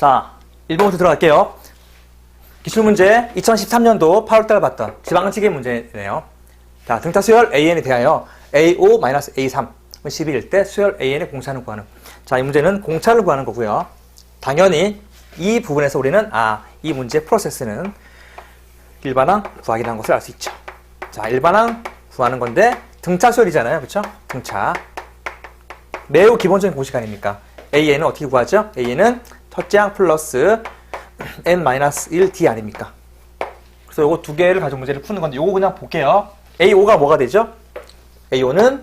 자, 1번부터 들어갈게요. 기출문제 2013년도 8월달 봤던 지방지계 문제네요. 자, 등차 수열 AN에 대하여 A5-A3은 12일 때 수열 AN의 공차를 구하는. 자, 이 문제는 공차를 구하는 거고요. 당연히 이 부분에서 우리는 이 문제 프로세스는 일반항 구하기라는 것을 알 수 있죠. 자, 일반항 구하는 건데 등차 수열이잖아요. 그렇죠? 등차. 매우 기본적인 공식 아닙니까? AN은 어떻게 구하죠? AN은 첫째 항 플러스 n-1d 아닙니까? 그래서 요거 두 개를 가지고 문제를 푸는 건데 요거 그냥 볼게요. A5가 뭐가 되죠? A5는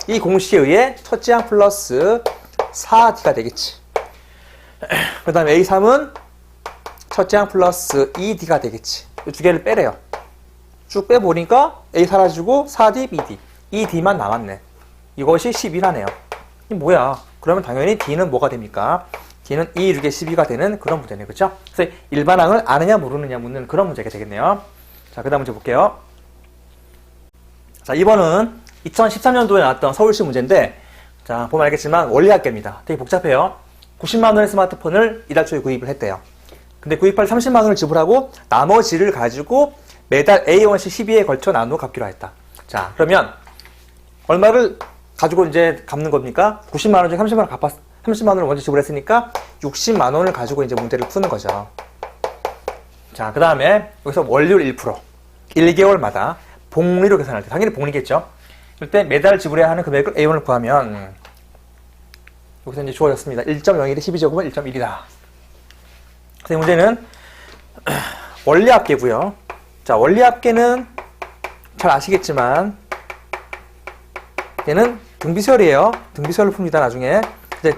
이 공식에 의해 첫째 항 플러스 4d가 되겠지. 그 다음에 A3은 첫째 항 플러스 2d가 되겠지. 이 두 개를 빼래요. 쭉 빼보니까 A 사라지고 4d, bd. 이 d만 남았네. 이것이 11하네요. 이 뭐야? 그러면 당연히 d는 뭐가 됩니까? d는 2, 6에 12가 되는 그런 문제네. 그렇죠? 그래서 일반항을 아느냐 모르느냐 묻는 그런 문제가 되겠네요. 자, 그 다음 문제 볼게요. 자, 2번은 2013년도에 나왔던 서울시 문제인데, 자, 보면 알겠지만 원리합계입니다. 되게 복잡해요. 90만 원의 스마트폰을 이달 초에 구입을 했대요. 근데 구입할 30만 원을 지불하고 나머지를 가지고 매달 A1씩 12회에 걸쳐 나누어 갚기로 했다. 자, 그러면 얼마를 가지고 이제 갚는 겁니까? 90만 원 중에 30만 원을 먼저 지불했으니까 60만 원을 가지고 이제 문제를 푸는 거죠. 자, 그 다음에 여기서 월율 1%, 1개월마다 복리로 계산할 때, 당연히 복리겠죠. 그럴 때 매달 지불해야 하는 금액을 A1을 구하면 여기서 이제 주어졌습니다. 1.01에 12제곱은 1.1이다. 그래서 이 문제는 원리합계고요. 자, 원리합계는 잘 아시겠지만 얘는 등비수열이에요. 등비수열을 풉니다, 나중에.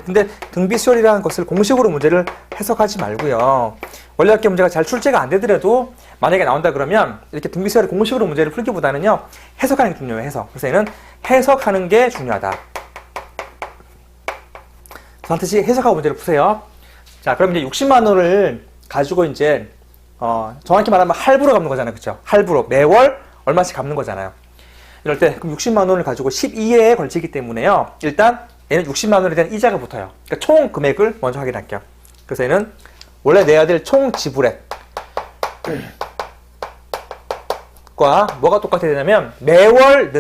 근데 등비수열이라는 것을 공식으로 문제를 해석하지 말고요. 원리합계 문제가 잘 출제가 안 되더라도 만약에 나온다 그러면 이렇게 등비수열의 공식으로 문제를 풀기보다는요, 해석하는 게 중요해요, 해석. 그래서 얘는 해석하는 게 중요하다. 반드시 해석하고 문제를 푸세요. 자, 그럼 이제 60만 원을 가지고 이제 정확히 말하면 할부로 갚는 거잖아요. 그쵸? 할부로 매월 얼마씩 갚는 거잖아요. 이럴 때 그럼 60만 원을 가지고 12회에 걸치기 때문에요. 일단 얘는 60만 원에 대한 이자가 붙어요. 그러니까 총 금액을 먼저 확인할게요. 그래서 얘는 원래 내야 될 총 지불액 과 뭐가 똑같아야 되냐면 매월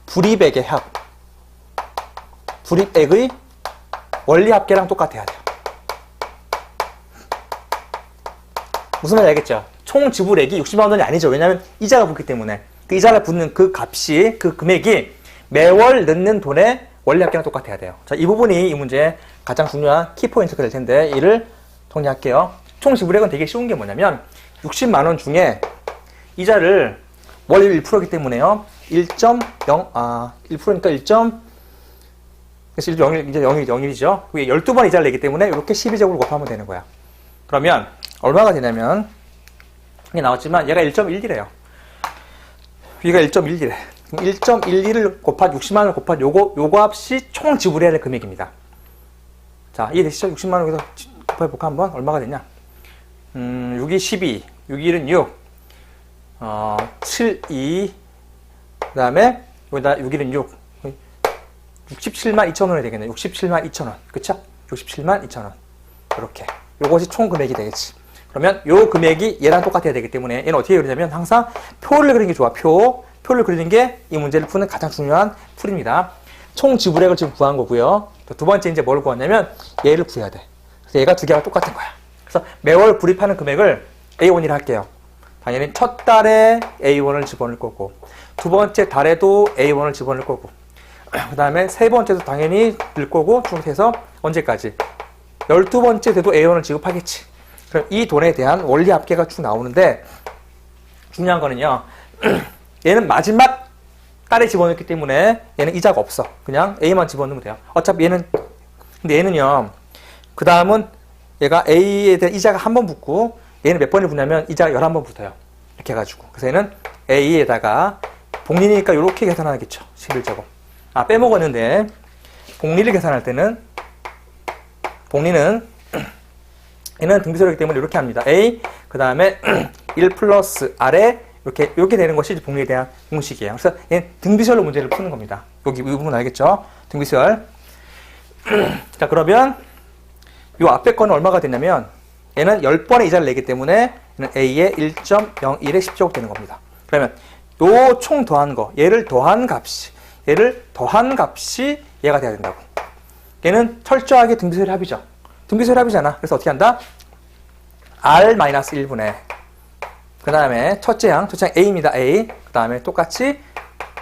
불이익액의 합, 불이익액의 원리합계랑 똑같아야 돼요. 무슨 말인지 알겠죠? 총 지불액이 60만 원이 아니죠. 왜냐하면 이자가 붙기 때문에 그 이자가 붙는 그 값이, 그 금액이 매월 넣는 돈의 원리합계랑 똑같아야 돼요. 자, 이 부분이 이 문제의 가장 중요한 키포인트가 될 텐데 이를 정리할게요. 총 지불액은 되게 쉬운 게 뭐냐면 60만 원 중에 이자를 월율 1%이기 때문에요. 1%니까 1. 그래서 0일, 이제 0일이죠. 그게 12번 이자를 내기 때문에 이렇게 12제곱을 곱하면 되는 거야. 그러면 얼마가 되냐면 이게 나왔지만 얘가 1.1이래요. 위가 1.1이래. 1.11을 곱한 60만 원을 곱한 요거 합이 총 지불해야 할 금액입니다. 자, 이해되시죠? 60만 원 여기서 곱해볼까 한번? 얼마가 되냐? 6이 12, 6일은 6, 7, 2, 그 다음에 여기다 6일은 6, 67만 2천 원이 되겠네. 67만 2천 원. 그쵸? 67만 2천 원. 이렇게. 요것이 총 금액이 되겠지. 그러면 요 금액이 얘랑 똑같아야 되기 때문에 얘는 어떻게 그리냐면 항상 표를 그리는 게 좋아. 표를 그리는 게 이 문제를 푸는 가장 중요한 풀입니다. 총 지불액을 지금 구한 거고요. 두 번째 이제 뭘 구하냐면 얘를 구해야 돼. 그래서 얘가 두 개가 똑같은 거야. 그래서 매월 불입하는 금액을 A1이라 할게요. 당연히 첫 달에 A1을 집어넣을 거고, 두 번째 달에도 A1을 집어넣을 거고, 그 다음에 세 번째도 당연히 넣을 거고, 쭉 해서 언제까지? 12번째 돼도 A1을 지급하겠지. 그럼 이 돈에 대한 원리 합계가 쭉 나오는데, 중요한 거는요, 얘는 마지막 달에 집어넣기 때문에 얘는 이자가 없어. 그냥 A만 집어넣으면 돼요. 어차피 근데 얘는요, 그 다음은 얘가 A에 대한 이자가 한 번 붙고, 얘는 몇 번이 붙냐면 이자가 11번 붙어요. 이렇게 해가지고. 그래서 얘는 A에다가 복리니까 이렇게 계산하겠죠. 11제곱. 빼먹었는데, 복리를 계산할 때는, 복리는, 얘는 등비수열이기 때문에 이렇게 합니다. A, 그 다음에 1 플러스 R에 이렇게 되는 것이 복리에 대한 공식이에요. 그래서 얘는 등비수열로 문제를 푸는 겁니다. 여기 이 부분 알겠죠? 등비수열. 자, 그러면 이 앞에 거는 얼마가 되냐면 얘는 10번의 이자를 내기 때문에 얘는 A의 1.01의 10제곱 되는 겁니다. 그러면 요 총 더한 거, 얘를 더한 값이 얘가 돼야 된다고. 얘는 철저하게 등비수열 합이죠. 등비수열 합이잖아. 그래서 어떻게 한다? R-1분의 그 다음에 첫째 양 A입니다. A. 그 다음에 똑같이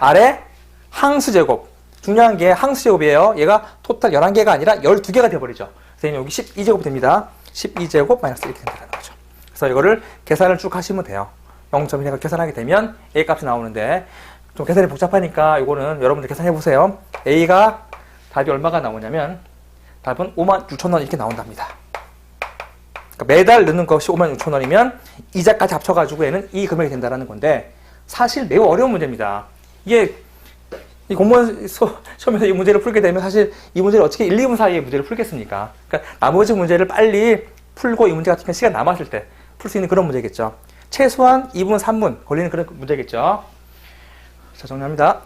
R의 항수제곱. 중요한 게 항수제곱이에요. 얘가 토탈 11개가 아니라 12개가 돼버리죠. 그래서 여기 12제곱 됩니다. 12제곱 마이너스 1 이렇게 된다는 거죠. 그래서 이거를 계산을 쭉 하시면 돼요. 0.1을 계산하게 되면 A 값이 나오는데 좀 계산이 복잡하니까 이거는 여러분들 계산해 보세요. A가 답이 얼마가 나오냐면 답은 56,000원 이렇게 나온답니다. 그러니까 매달 넣는 것이 56,000원이면 이자까지 합쳐가지고 얘는 이 금액이 된다는 건데 사실 매우 어려운 문제입니다. 이게 이 공무원 시험에서 이 문제를 풀게 되면 사실 이 문제를 어떻게 1, 2분 사이에 문제를 풀겠습니까? 그러니까 나머지 문제를 빨리 풀고 이 문제 같은 경우 시간 남았을 때 풀 수 있는 그런 문제겠죠. 최소한 2분, 3분 걸리는 그런 문제겠죠. 자, 정리합니다.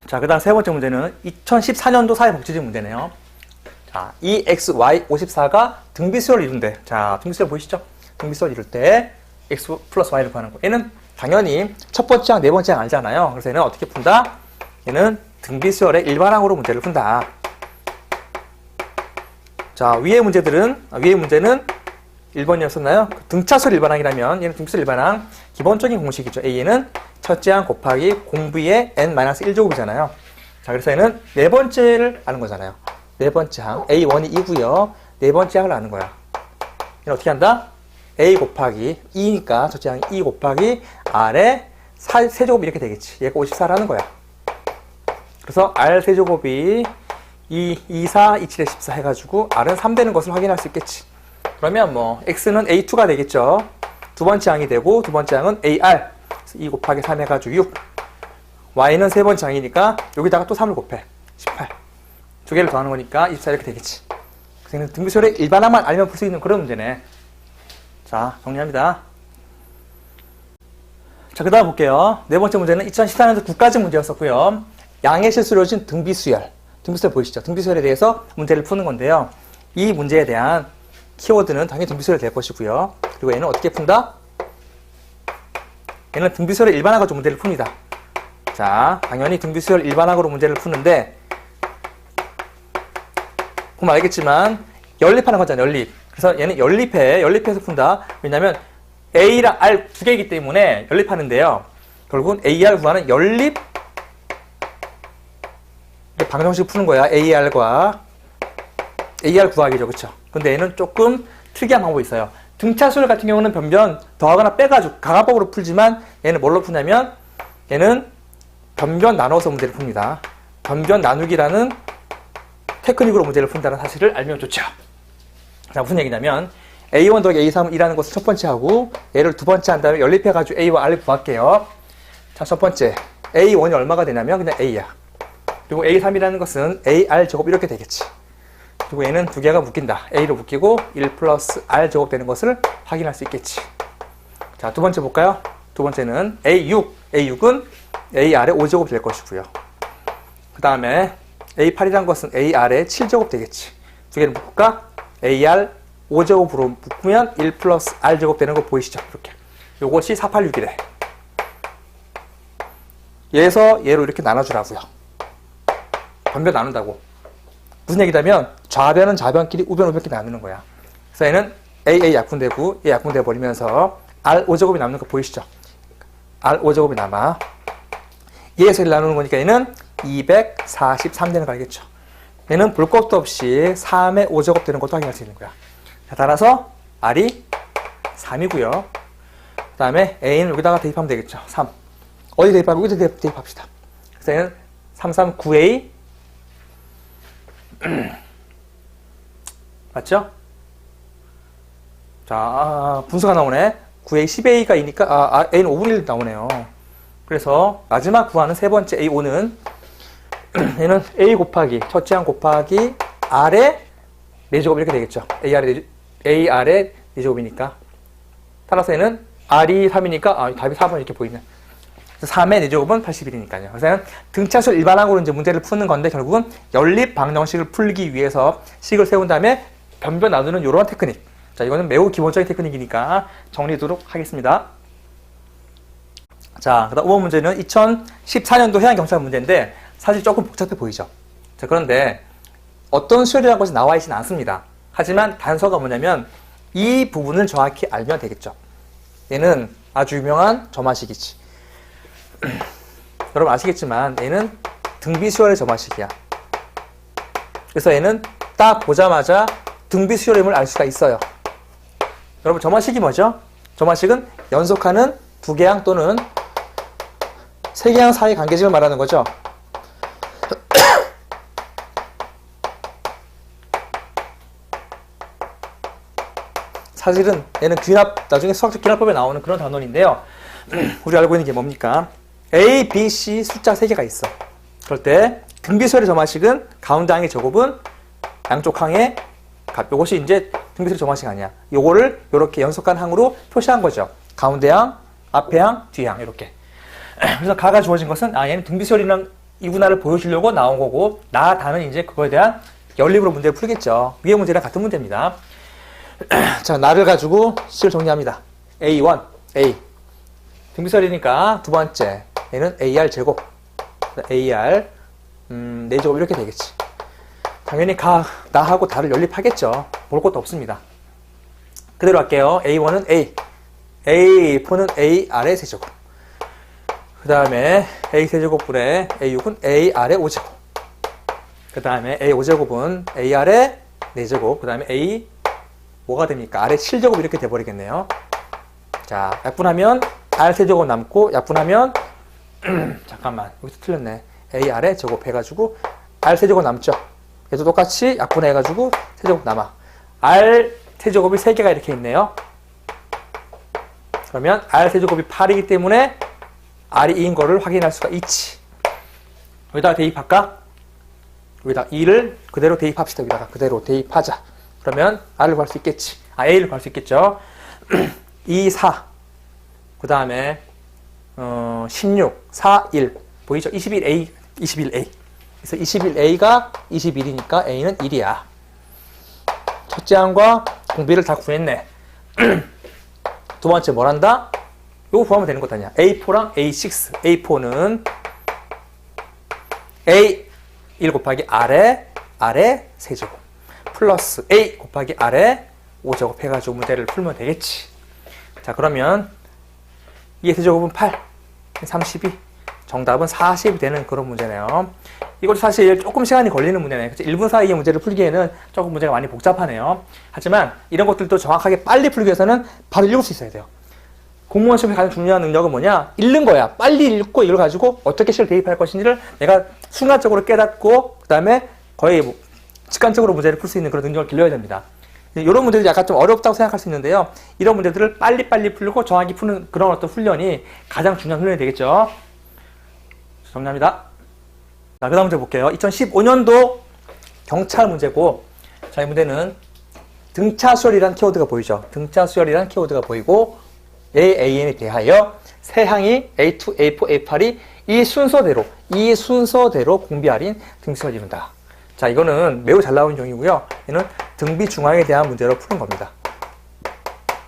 자, 그 다음 세 번째 문제는 2014년도 사회복지직 문제네요. 자, EXY54가 등비수열을 이룬대. 자, 등비수열 보이시죠? 등비수열 이룰 때 X 플러스 Y를 구하는 거. 얘는 당연히 첫 번째 항, 네 번째 항 알잖아요. 그래서 얘는 어떻게 푼다? 얘는 등비수열의 일반항으로 문제를 푼다. 자, 위의 문제는 1번이었었나요? 등차수열 일반항이라면 얘는 등차수열 일반항 기본적인 공식이죠. A는 첫째 항 곱하기 공부의 n-1제곱이잖아요. 자, 그래서 얘는 네 번째를 아는 거잖아요. 네 번째 항 A1이 2고요. 네 번째 항을 아는 거야. 얘는 어떻게 한다? A 곱하기 2니까 첫째 항이 2 곱하기 R의 세제곱 이렇게 되겠지. 얘가 54라는 거야. 그래서 R 세제곱이 2, 4, 2, 7에 14 해가지고 R은 3 되는 것을 확인할 수 있겠지. 그러면 뭐 X는 A2가 되겠죠. 두 번째 항이 되고 두 번째 항은 AR. 2 곱하기 3 해가지고 6. Y는 세 번째 항이니까 여기다가 또 3을 곱해. 18. 두 개를 더하는 거니까 24 이렇게 되겠지. 그래서 등비수열의 일반항만 알면 풀 수 있는 그런 문제네. 자, 정리합니다. 자, 그 다음 볼게요. 네 번째 문제는 2014년도 9까지 문제였었고요. 양의 실수로 이루어진 등비수열. 등비수열 보이시죠? 등비수열에 대해서 문제를 푸는 건데요. 이 문제에 대한 키워드는 당연히 등비수열이 될 것이고요. 그리고 얘는 어떻게 푼다? 얘는 등비수열의 일반항으로 문제를 풉니다. 자, 당연히 등비수열 일반항으로 문제를 푸는데 보면 알겠지만 연립하는 거잖아요. 연립. 그래서 얘는 연립해서 푼다. 왜냐면 A랑 R 두 개이기 때문에 연립하는데요. 결국은 AR 구하는 연립 방정식 푸는 거야. AR 구하기죠. 그쵸? 근데 얘는 조금 특이한 방법이 있어요. 등차수열 같은 경우는 변변 더하거나 빼가지고 강화법으로 풀지만 얘는 뭘로 푸냐면 얘는 변변 나눠서 문제를 풉니다. 변변 나누기라는 테크닉으로 문제를 푼다는 사실을 알면 좋죠. 자, 무슨 얘기냐면 A1 더하기 A3은 2라는 것을 첫 번째 하고 얘를 두 번째 한 다음에 연립해가지고 A와 R을 구할게요. 자, 첫 번째 A1이 얼마가 되냐면 그냥 A야. 그리고 A3이라는 것은 AR 제곱 이렇게 되겠지. 그리고 얘는 두 개가 묶인다. A로 묶이고 1 플러스 R 제곱 되는 것을 확인할 수 있겠지. 자, 두 번째 볼까요? 두 번째는 A6. A6은 AR의 5제곱 될 것이고요. 그 다음에 A8이라는 것은 AR의 7제곱 되겠지. 두 개를 묶을까? AR 5제곱으로 묶으면 1 플러스 R 제곱 되는 거 보이시죠? 이렇게. 요것이 486이래. 얘에서 얘로 이렇게 나눠주라고요. 변변 나눈다고. 무슨 얘기냐면 좌변은 좌변끼리 우변 우변끼리 나누는 거야. 그래서 얘는 AA 약분되고 얘 약분돼 버리면서 R 5제곱이 남는 거 보이시죠? R 5제곱이 남아. 얘에서 1 나누는 거니까 얘는 243 되는 거 알겠죠? 얘는 볼 것도 없이 3의 5제곱 되는 것도 확인할 수 있는 거야. 자, 따라서 R이 3이고요. 그 다음에 A는 여기다가 대입하면 되겠죠. 3. 어디 대입하고 여기다 대입합시다. 그래서 얘는 339A 맞죠? 자, 분수가 나오네. 9A 10A가 이니까 A는 5분의 1 나오네요. 그래서 마지막 구하는 세 번째 A5는 얘는 A 곱하기 첫째 항 곱하기 R의 4제곱 이렇게 되겠죠. AR의 4제곱이니까. 따라서 얘는 R이 3이니까 답이 4번 이렇게 보이네. 3의 4제곱은 81이니까요. 그래서 등차수열 일반항으로 이제 문제를 푸는 건데 결국은 연립 방정식을 풀기 위해서 식을 세운 다음에 변변 나누는 이런 테크닉. 자, 이거는 매우 기본적인 테크닉이니까 정리하도록 하겠습니다. 자, 그다음 5번 문제는 2014년도 해양경찰 문제인데 사실 조금 복잡해 보이죠. 자, 그런데 어떤 수열이라는 것이 나와 있지는 않습니다. 하지만 단서가 뭐냐면 이 부분을 정확히 알면 되겠죠. 얘는 아주 유명한 점화식이지. 여러분 아시겠지만 얘는 등비수열의 점화식이야. 그래서 얘는 딱 보자마자 등비수열임을 알 수가 있어요. 여러분 점화식이 뭐죠? 점화식은 연속하는 두 개항 또는 세 개항 사이 관계식을 말하는 거죠. 사실은 얘는 귀납, 나중에 수학적 귀납법에 나오는 그런 단원인데요. 우리 알고 있는 게 뭡니까? A, B, C 숫자 3개가 있어. 그럴 때 등비수열의 점화식은 가운데 항의 제곱은 양쪽 항의 값. 이것이 이제 등비수열의 점화식 아니야. 요거를 이렇게 연속한 항으로 표시한 거죠. 가운데 항, 앞에 항, 뒤 항 이렇게. 그래서 가가 주어진 것은 얘는 등비수열이랑 이분할을 보여주려고 나온 거고 나, 다는 이제 그거에 대한 연립으로 문제를 풀겠죠. 위의 문제랑 같은 문제입니다. 자, 나를 가지고 식을 정리합니다. A1, A. 등비수열이니까 두 번째. 얘는 AR 제곱. AR, 4제곱 이렇게 되겠지. 당연히 나하고 다를 연립하겠죠. 볼 것도 없습니다. 그대로 할게요. A1은 A. A4는 AR의 세제곱. 그 다음에 A 세제곱분의 A6은 AR의 5제곱. 그 다음에 A5제곱은 AR의 4제곱. 그 다음에 A 뭐가 됩니까? R의 7제곱 이렇게 돼버리겠네요. 자, 약분하면 R 세제곱 남고 약분하면 잠깐만 여기서 틀렸네. AR의 제곱 해가지고 R 세제곱 남죠. 얘도 똑같이 약분해가지고 세제곱 남아. R 세제곱이 3개가 이렇게 있네요. 그러면 R 세제곱이 8이기 때문에 R이 2인 거를 확인할 수가 있지. 여기다가 대입할까? 여기다 2를 그대로 대입합시다. 여기다가 그대로 대입하자. 그러면 R을 구할 수 있겠지. A를 구할 수 있겠죠. 2, 4. 그 다음에 16, 4, 1. 보이죠? 21A, 21A. 그래서 21A가 21이니까 A는 1이야. 첫째 항과 공비를 다 구했네. 두 번째 뭘 한다? 이거 구하면 되는 것 아니야. A4랑 A6. A4는 A1 곱하기 R의 세제곱. 플러스 A 곱하기 R의 5제곱 해가지고 문제를 풀면 되겠지. 자, 그러면 2의 세제곱은 8, 32. 정답은 40이 되는 그런 문제네요. 이것도 사실 조금 시간이 걸리는 문제네요. 1분 사이에 문제를 풀기에는 조금 문제가 많이 복잡하네요. 하지만 이런 것들도 정확하게 빨리 풀기 위해서는 바로 읽을 수 있어야 돼요. 공무원 시험에 가장 중요한 능력은 뭐냐? 읽는 거야. 빨리 읽고 이걸 가지고 어떻게 식을 대입할 것인지를 내가 순간적으로 깨닫고 그 다음에 거의 직관적으로 문제를 풀 수 있는 그런 능력을 길러야 됩니다. 이런 문제들이 약간 좀 어렵다고 생각할 수 있는데요. 이런 문제들을 빨리빨리 풀고 정확히 푸는 그런 어떤 훈련이 가장 중요한 훈련이 되겠죠. 정리합니다. 자, 그 다음 문제 볼게요. 2015년도 경찰 문제고, 자, 이 문제는 등차수열이라는 키워드가 보이죠. 등차수열이라는 키워드가 보이고, AN에 대하여 세 항이 A2, A4, A8이 이 순서대로 공비할인 등수를 이룬다. 자, 이거는 매우 잘 나오는 경우이고요. 얘는 등비 중앙에 대한 문제로 푸는 겁니다.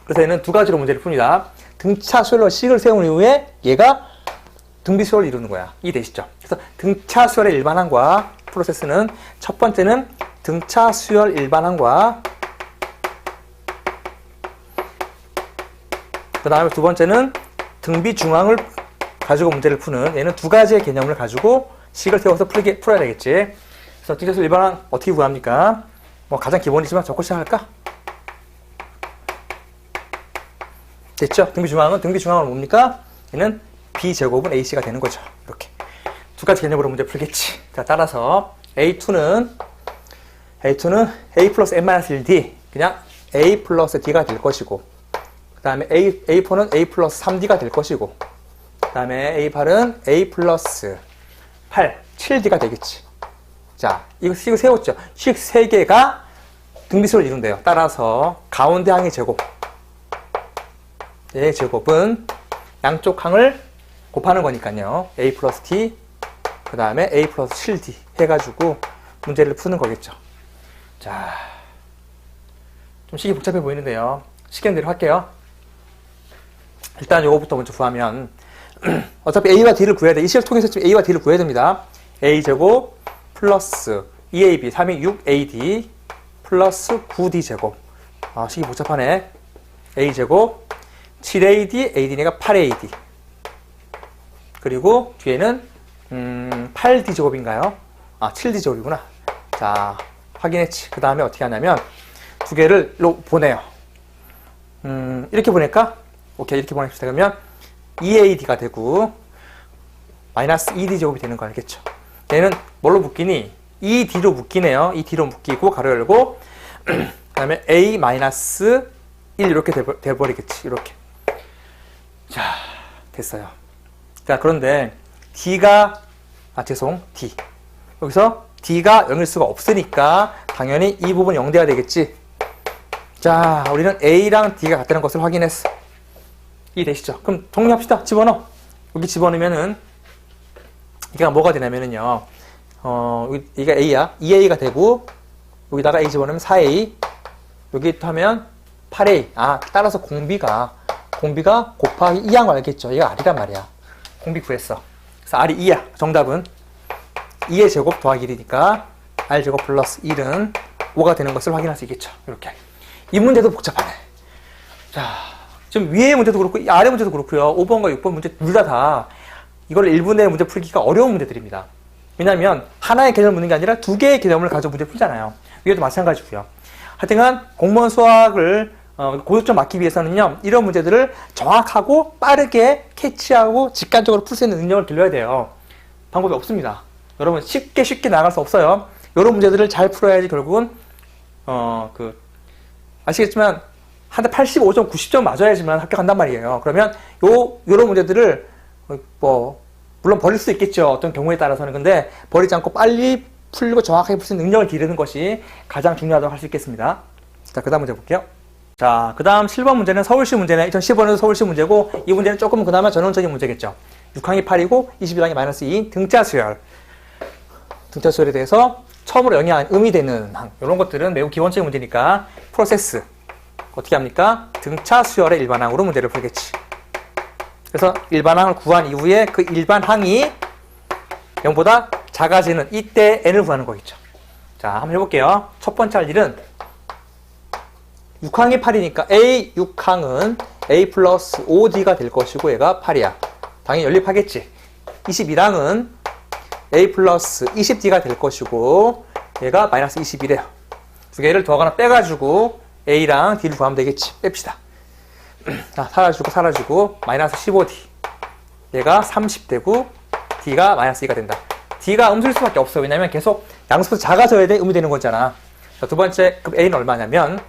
그래서 얘는 두 가지로 문제를 풉니다. 등차 수열로 식을 세운 이후에 얘가 등비 수열을 이루는 거야. 이해되시죠? 그래서 등차 수열의 일반항과 프로세스는 첫 번째는 등차 수열 일반항과 그 다음에 두 번째는 등비 중앙을 가지고 문제를 푸는 얘는 두 가지의 개념을 가지고 식을 세워서 풀어야 되겠지. 그래서 등차수열 일반항 어떻게 구합니까? 뭐 가장 기본이지만 적고 시작할까? 됐죠? 등비 중앙은 뭡니까? 얘는 B제곱은 AC가 되는 거죠. 이렇게. 두 가지 개념으로 문제 풀겠지. 자, 따라서 A2는 A 플러스 N-1D, 그냥 A 플러스 D가 될 것이고, 그 다음에 A4는 A 플러스 3D가 될 것이고, 그 다음에 A8은 A 플러스 8, 7D가 되겠지. 자, 이거 식을 세웠죠. 식 3개가 등비수를 이룬대요. 따라서 가운데 항의 제곱, A의 제곱은 양쪽 항을 곱하는 거니까요. A 플러스 D, 그 다음에 A 플러스 7D 해가지고 문제를 푸는 거겠죠. 자, 좀 식이 복잡해 보이는데요. 시키는 대로 할게요. 일단 요거부터 먼저 구하면 어차피 A와 D를 구해야 돼. 이 식을 통해서 지금 A와 D를 구해야 됩니다. A제곱 플러스 2AB, 3이 6AD 플러스 9D제곱. 아, 식이 복잡하네. A제곱 7AD, AD니까 8AD. 그리고 뒤에는 8D제곱인가요? 아, 7D제곱이구나. 자, 확인했지. 그 다음에 어떻게 하냐면 두 개를 보내요. 이렇게 보낼까? 오케이, 이렇게 보냅시다. 그러면 2AD가 되고 마이너스 2D제곱이 되는 거 알겠죠? 얘는 뭘로 묶이니? 2D로 묶이네요. 2D로 묶이고 가로 열고 그 다음에 A 마이너스 1 이렇게 돼버리겠지. 이렇게. 자, 됐어요. 자, 그런데 D가 D. 여기서 D가 0일 수가 없으니까 당연히 이 부분 0돼야 되겠지. 자, 우리는 A랑 D가 같다는 것을 확인했어. 이해되시죠? 그럼 정리합시다. 집어넣어. 여기 집어넣으면은 이게 뭐가 되냐면은요. 여기가 A야. 2A가 되고 여기다가 A 집어넣으면 4A. 여기 또 하면 8A. 아, 따라서 공비가 곱하기 2한 거 알겠죠? 얘가 R이란 말이야. 공비 구했어. 그래서 R이 2야. 정답은 2의 제곱 더하기 1이니까 R제곱 플러스 1은 5가 되는 것을 확인할 수 있겠죠. 이렇게. 이 문제도 복잡하네. 자, 지금 위의 문제도 그렇고 아래 문제도 그렇고요. 5번과 6번 문제 둘 다 이걸 1분의 문제 풀기가 어려운 문제들입니다. 왜냐하면 하나의 개념을 묻는 게 아니라 두 개의 개념을 가지고 문제 풀잖아요. 이것도 마찬가지고요. 하여튼간 공무원 수학을 고득점 맞기 위해서는요. 이런 문제들을 정확하고 빠르게 캐치하고 직관적으로 풀 수 있는 능력을 길러야 돼요. 방법이 없습니다. 여러분 쉽게 나갈 수 없어요. 이런 문제들을 잘 풀어야지 결국은 아시겠지만 한 대 85점, 90점 맞아야지만 합격한단 말이에요. 그러면 요런 문제들을 물론 버릴 수 있겠죠. 어떤 경우에 따라서는. 근데 버리지 않고 빨리 풀고 정확하게 풀 수 있는 능력을 기르는 것이 가장 중요하다고 할 수 있겠습니다. 자, 그 다음 문제 볼게요. 자, 그 다음 7번 문제는 서울시 문제네. 2015년도 서울시 문제고, 이 문제는 조금 그나마 전형적인 문제겠죠. 6항이 8이고 21항이 마이너스 2인 등차수열. 등차수열에 대해서 처음으로 영향, 음이 되는 항. 이런 것들은 매우 기본적인 문제니까 프로세스. 어떻게 합니까? 등차수열의 일반항으로 문제를 풀겠지. 그래서 일반항을 구한 이후에 그 일반항이 0보다 작아지는 이때 n을 구하는 거겠죠. 자, 한번 해볼게요. 첫 번째 할 일은 6항이 8이니까 A 6항은 A 플러스 5D가 될 것이고 얘가 8이야. 당연히 연립하겠지. 21항은 A 플러스 20D가 될 것이고 얘가 마이너스 21이에요. 두 개를 더하거나 빼가지고 A랑 D를 구하면 되겠지. 뺍시다. 자, 사라지고 마이너스 15D. 얘가 30되고 D가 마이너스 2가 된다. D가 음수일 수밖에 없어. 왜냐면 계속 양수보다 작아져야 돼 음이 되는 거잖아. 자, 두 번째 급 A는 얼마냐면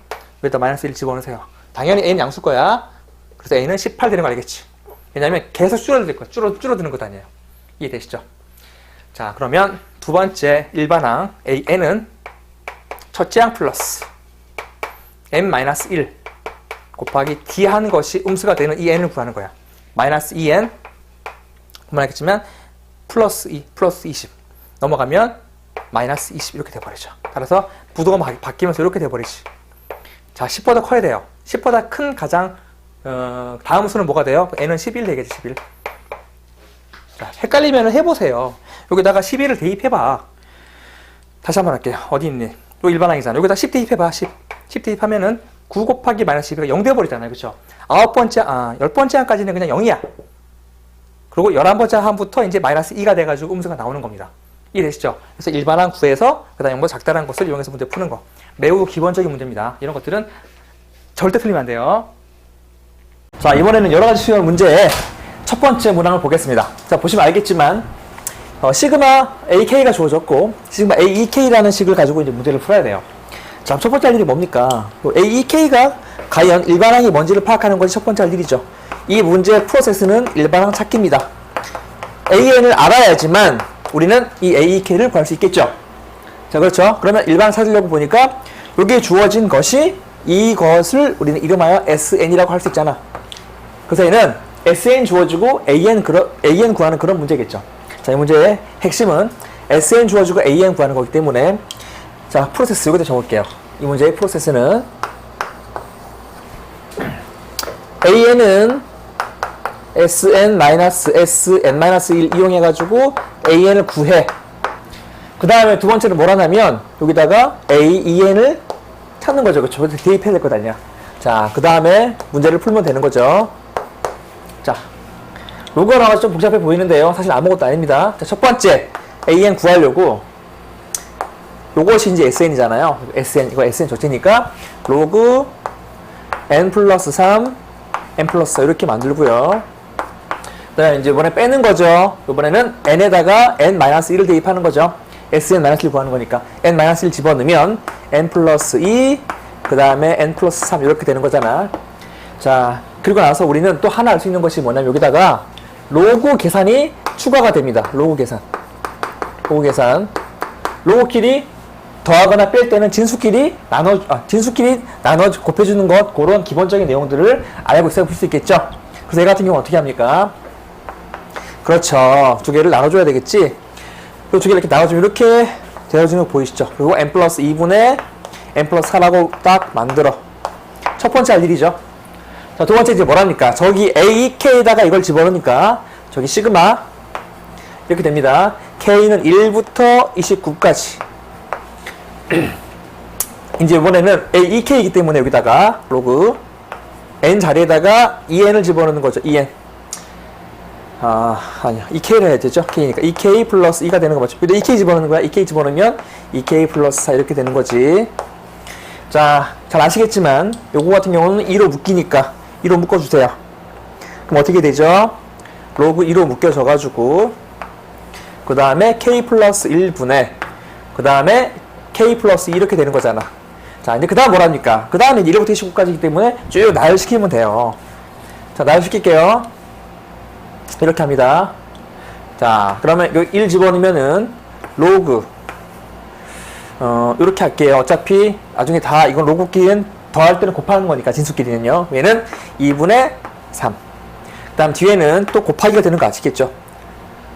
여기다 마이너스 1 집어넣으세요. 당연히 A는 양수 거야. 그래서 A는 18 되는 거 알겠지. 왜냐면 계속 줄어들 거야. 줄어드는 것 아니에요. 이해되시죠? 자, 그러면 두 번째 일반항 N은 첫째 항 플러스 n-1 곱하기 d 한 것이 음수가 되는 이 n을 구하는 거야. 마이너스 2n 보면 알겠지만 플러스 2, 플러스 20 넘어가면 마이너스 20 이렇게 돼버리죠. 따라서 부도가 바뀌면서 이렇게 돼버리지. 자, 10보다 커야 돼요. 10보다 큰 가장 다음 수는 뭐가 돼요? n은 11 되겠지. 11. 자, 헷갈리면 해보세요. 여기다가 11을 대입해봐. 다시 한번 할게요. 어디 있니? 요 일반항이잖아. 여기다 10 대입해봐. 10 대입하면은 9 곱하기 마이너스 12가 0 돼버리잖아요. 그쵸? 10번째 항까지는 그냥 0이야. 그리고 11번째 항부터 이제 마이너스 2가 돼가지고 음수가 나오는 겁니다. 이해되시죠? 그래서 일반항 구해서 그 다음 0보다 작다는 것을 이용해서 문제 푸는 거. 매우 기본적인 문제입니다. 이런 것들은 절대 틀리면 안 돼요. 자, 이번에는 여러 가지 수열 문제의 첫 번째 문항을 보겠습니다. 자, 보시면 알겠지만 시그마 AK가 주어졌고 시그마 AEK라는 식을 가지고 이제 문제를 풀어야 돼요. 자, 첫 번째 할 일이 뭡니까? AEK가 과연 일반항이 뭔지를 파악하는 것이 첫 번째 할 일이죠. 이 문제의 프로세스는 일반항 찾기입니다. AN을 알아야지만 우리는 이 AEK를 구할 수 있겠죠. 자, 그렇죠. 그러면 일반항 찾으려고 보니까 여기에 주어진 것이 이것을 우리는 이름하여 SN이라고 할 수 있잖아. 그래서 얘는 SN 주어지고 AN 구하는 그런 문제겠죠. 자, 이 문제의 핵심은 SN 주어지고 AN 구하는 거기 때문에 자, 프로세스 여기다 적을게요. 이 문제의 프로세스는 AN은 SN-SN-1 이용해가지고 AN을 구해. 그 다음에 두 번째는 뭘 하냐면 여기다가 AEN을 찾는 거죠. 그렇죠? 대입해야 될 거다냐. 자, 그 다음에 문제를 풀면 되는 거죠. 자, 로그가 나와서 좀 복잡해 보이는데요. 사실 아무것도 아닙니다. 자, 첫 번째 AN 구하려고 요것이 이제 SN이잖아요. SN, 이거 SN 조체니까 로그 N 플러스 3, N 플러스 4 이렇게 만들고요. 그 다음에 이제 이번에 빼는 거죠. 이번에는 N에다가 N-1을 대입하는 거죠. SN-1 구하는 거니까 N-1 집어넣으면 N 플러스 2, 그 다음에 N 플러스 3 이렇게 되는 거잖아. 자, 그리고 나서 우리는 또 하나 알 수 있는 것이 뭐냐면 여기다가 로그 계산이 추가가 됩니다. 로그 계산. 로그끼리 더하거나 뺄 때는 진수끼리 나눠 곱해주는 것, 그런 기본적인 내용들을 알고 있어야 풀 수 있겠죠. 그래서 얘 같은 경우 어떻게 합니까? 그렇죠. 두 개를 나눠줘야 되겠지. 그리고 두 개를 이렇게 나눠주면 이렇게 되어지는 거 보이시죠? 그리고 n 플러스 2분의 n 플러스 4라고 딱 만들어. 첫 번째 할 일이죠. 자, 두 번째 이제 뭐랍니까? 저기 AK에다가 이걸 집어넣으니까 저기 시그마 이렇게 됩니다. K는 1부터 29까지. 이제 이번에는 AEK이기 때문에 여기다가 로그 N 자리에다가 EN을 집어넣는 거죠. EN. 아니야. EK를 해야 되죠. K니까. EK 플러스 2가 되는 거 맞죠? 근데 EK 집어넣는 거야. EK 집어넣으면 EK 플러스 4 이렇게 되는 거지. 자, 잘 아시겠지만 요거 같은 경우는 2로 묶이니까 2로 묶어주세요. 그럼 어떻게 되죠? 로그 2로 묶여져가지고 그 다음에 K 플러스 1분의 그 다음에 K 플러스 2 이렇게 되는 거잖아. 자, 이제 그 다음 뭐랍니까? 그 다음에 1부터 29까지이기 때문에 쭉 나열시키면 돼요. 자, 나열시킬게요. 이렇게 합니다. 자, 그러면 여기 1 집어넣으면은 로그 이렇게 할게요. 어차피 나중에 다 이건 로그끼리는 더할 때는 곱하는 거니까 진수끼리는요. 얘는 2분의 3. 그 다음 뒤에는 또 곱하기가 되는 거 아시겠죠?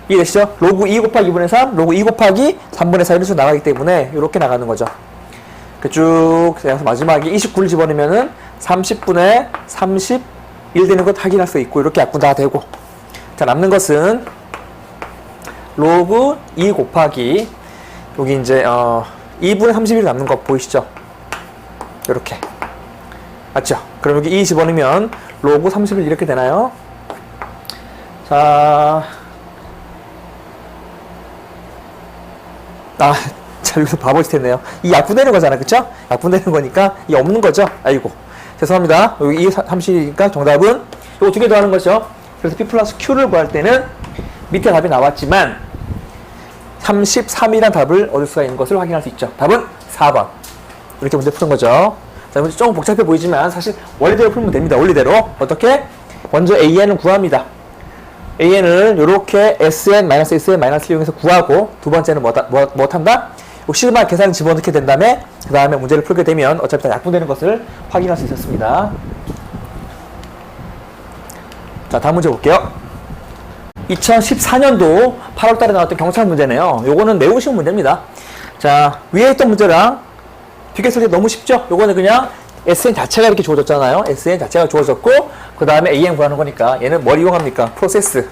이해되시죠? 로그 2 곱하기 2분의 3, 로그 2 곱하기 3분의 4 이런 식으로 나가기 때문에 이렇게 나가는 거죠. 쭉 마지막에 29를 집어넣으면은 30분의 31 되는 것 확인할 수 있고 이렇게 약분 다 되고. 자, 남는 것은 로그 2 곱하기 여기 이제 2분의 31 남는 거 보이시죠? 이렇게 맞죠? 그럼 여기 2 집어넣으면 로그 31 이렇게 되나요? 자, 여기서 바보일 텐데요. 이 약분되는 거잖아, 그쵸? 약분되는 거니까 이 없는 거죠? 아이고, 죄송합니다. 여기 2, 30이니까 정답은 이거 두 개 더하는 거죠. 그래서 P 플러스 Q를 구할 때는 밑에 답이 나왔지만 33이라는 답을 얻을 수가 있는 것을 확인할 수 있죠. 답은 4번. 이렇게 문제 푸는 거죠. 자, 문제 조금 복잡해 보이지만 사실 원리대로 풀면 됩니다. 원리대로. 어떻게? 먼저 AN을 구합니다. AN을 이렇게 SN-SN-1을 이용해서 구하고 두 번째는 뭐 한다? 시그마 계산을 집어넣게 된 다음에 그 다음에 문제를 풀게 되면 어차피 다 약분되는 것을 확인할 수 있었습니다. 자, 다음 문제 볼게요. 2014년도 8월달에 나왔던 경찰 문제네요. 요거는 매우 쉬운 문제입니다. 자, 위에 있던 문제랑 비교했을 때 너무 쉽죠? 요거는 그냥 SN 자체가 이렇게 주어졌잖아요. SN 자체가 주어졌고 그 다음에 AN 구하는 거니까 얘는 뭘 이용합니까? 프로세스.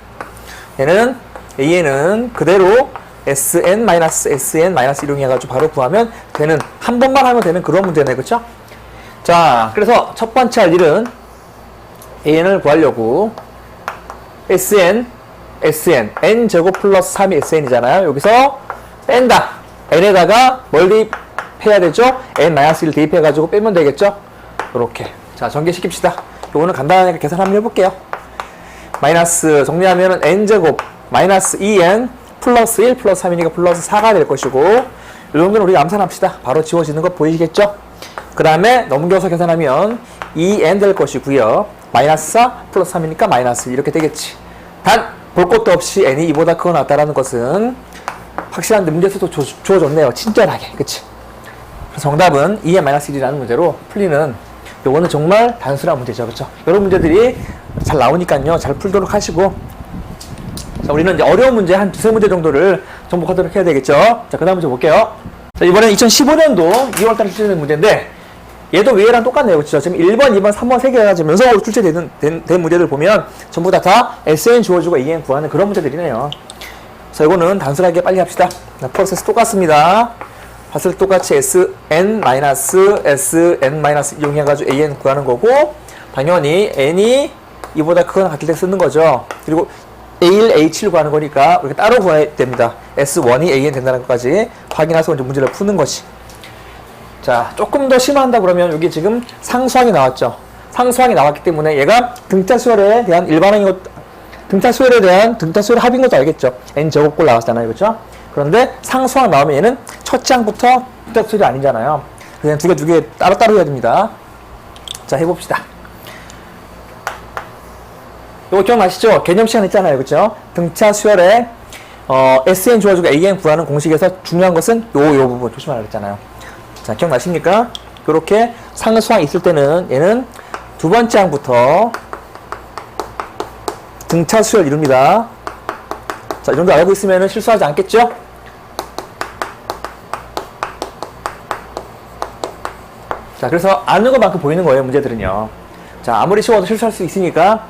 얘는 AN은 그대로 SN-SN-1 이용해가지고 바로 구하면 되는, 한 번만 하면 되는 그런 문제네, 그쵸? 자, 그래서 첫 번째 할 일은 AN을 구하려고 SN, N제곱 플러스 3이 SN이잖아요. 여기서 뺀다. N에다가 뭘 대입해야 되죠? N-1을 대입해가지고 빼면 되겠죠? 이렇게. 자, 전개시킵시다. 요거는 간단하게 계산 한번 해볼게요. 마이너스 정리하면은 N제곱 마이너스 2N 플러스 1 플러스 3이니까 플러스 4가 될 것이고, 이 정도는 우리가 암산합시다. 바로 지워지는 거 보이시겠죠? 그 다음에 넘겨서 계산하면 2N 될 것이고요. 마이너스 4 플러스 3이니까 마이너스 이렇게 되겠지. 단 볼 것도 없이 n이 2보다 크거나 같다라는 것은 확실한데 문제에서도 주어졌네요. 친절하게. 그치? 그래서 정답은 2n-1이라는 문제로 풀리는, 요거는 정말 단순한 문제죠. 그쵸? 이런 문제들이 잘 나오니까요. 잘 풀도록 하시고. 자, 우리는 이제 어려운 문제 한 두세 문제 정도를 정복하도록 해야 되겠죠. 자, 그 다음 문제 볼게요. 자, 이번엔 2015년도 2월달에 출제된 문제인데, 얘도 얘랑 똑같네요. 그렇죠? 지금 1번, 2번, 3번 3개가 지금 연속으로 출제된 문제들 보면 전부 다 SN 주어주고 AN 구하는 그런 문제들이네요. 자, 이거는 단순하게 빨리 합시다. 자, 프로세스 똑같습니다. 봤을 때 똑같이 SN-, SN- 이용해가지고 AN 구하는 거고, 당연히 N이 이보다 크거나 같을 때 쓰는 거죠. 그리고 A1, A7 구하는 거니까 이렇게 따로 구해야 됩니다. S1이 AN 된다는 것까지 확인해서 이제 문제를 푸는 것이. 자, 조금 더 심화한다 그러면 여기 지금 상수항이 나왔죠. 상수항이 나왔기 때문에 얘가 등차수열에 대한 일반항인 것, 등차수열 합인 것도 알겠죠. N제곱꼴 나왔잖아요. 그렇죠? 그런데 상수항 나오면 얘는 첫 장부터 등차수열이 아니잖아요. 그냥 두 개 따로따로 해야 됩니다. 자, 해봅시다. 이거 기억나시죠? 개념 시간 했잖아요. 그렇죠? 등차수열에 SN 주어주고 AN 구하는 공식에서 중요한 것은 요 부분 조심하라 그랬잖아요. 자, 기억나십니까? 이렇게 상수항이 있을 때는 얘는 두 번째 항부터 등차수열 이룹니다. 자, 이 정도 알고 있으면 실수하지 않겠죠? 자, 그래서 아는 것만큼 보이는 거예요, 문제들은요. 자, 아무리 쉬워도 실수할 수 있으니까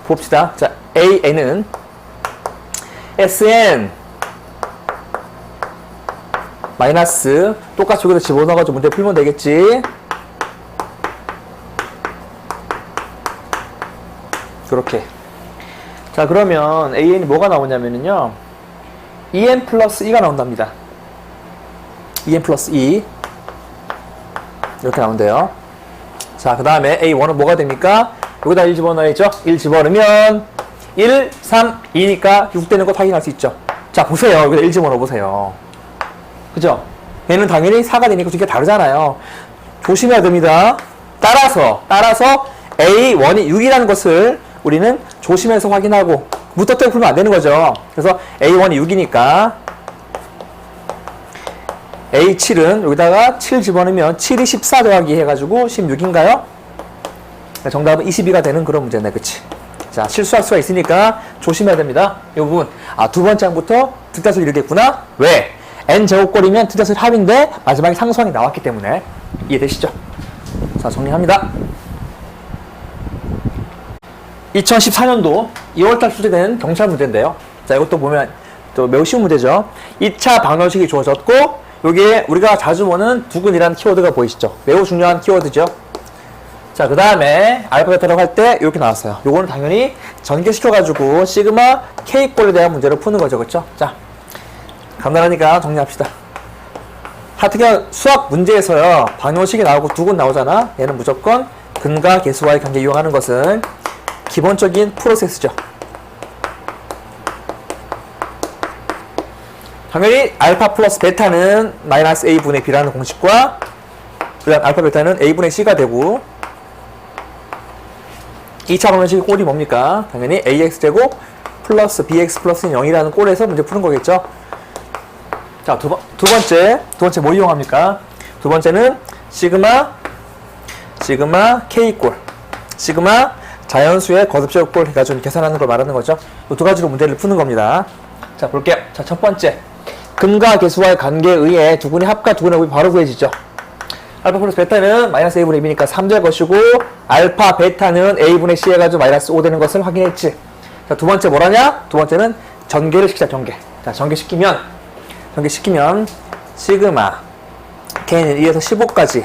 봅시다. 자, AN은 SN 마이너스 똑같이 여기다 집어넣어가지고 문제 풀면 되겠지. 그렇게. 자, 그러면 AN이 뭐가 나오냐면요 2n 플러스 2가 나온답니다. 2n 플러스 2 이렇게 나온대요. 자, 그 다음에 A1은 뭐가 됩니까? 여기다 1 집어넣어야죠. 1 집어넣으면 1, 3, 2니까 6 되는 것 확인할 수 있죠. 자, 보세요. 여기다 1 집어넣어보세요. 그죠? 얘는 당연히 4가 되니까 두 개 다르잖아요. 조심해야 됩니다. 따라서 A1이 6이라는 것을 우리는 조심해서 확인하고 무턱대고 풀면 안 되는 거죠. 그래서 A1이 6이니까 A7은 여기다가 7 집어넣으면 7이 14 더하기 해가지고 16인가요? 정답은 22가 되는 그런 문제네. 그치? 자, 실수할 수가 있으니까 조심해야 됩니다. 이 부분. 아, 두 번째 항부터 등차수를 이루겠구나? 왜? N제곱꼴이면 등차수열 합인데 마지막에 상수항이 나왔기 때문에. 이해되시죠? 자, 정리합니다. 2014년도 2월달 출제된 경찰 문제인데요. 자, 이것도 보면 또 매우 쉬운 문제죠. 2차 방정식이 주어졌고 여기에 우리가 자주 보는 두근이라는 키워드가 보이시죠? 매우 중요한 키워드죠. 자, 그 다음에 알파 베타라고 할 때 이렇게 나왔어요. 요거는 당연히 전개시켜가지고 시그마 K꼴에 대한 문제를 푸는 거죠. 그렇죠? 자, 간단하니까 정리합시다. 하여튼 수학 문제에서요 방정식이 나오고 두근 나오잖아. 얘는 무조건 근과 계수와의 관계 이용하는 것은 기본적인 프로세스죠. 당연히 알파 플러스 베타는 마이너스 A분의 B라는 공식과 그 다음 알파 베타는 A분의 C가 되고 2차 방정식의 꼴이 뭡니까? 당연히 AX제곱 플러스 BX 플러스는 0이라는 꼴에서 문제 푸는 거겠죠. 자, 두 번째 뭐 이용합니까? 두 번째는 시그마 K꼴 시그마 자연수의 거듭제곱꼴 해가지고 계산하는 걸 말하는 거죠. 이 두 가지로 문제를 푸는 겁니다. 자, 볼게요. 자, 첫 번째 근과 계수와의 관계에 의해 두근의 합과 두근의 곱이 바로 구해지죠. 알파 플러스 베타는 마이너스 A분의 B니까 3 될 것이고 알파 베타는 A분의 C 해가지고 마이너스 5 되는 것을 확인했지. 자, 두 번째 뭐라냐? 두 번째는 전개를 시키자. 전개. 자, 전개시키면 시그마 K는 1에서 15까지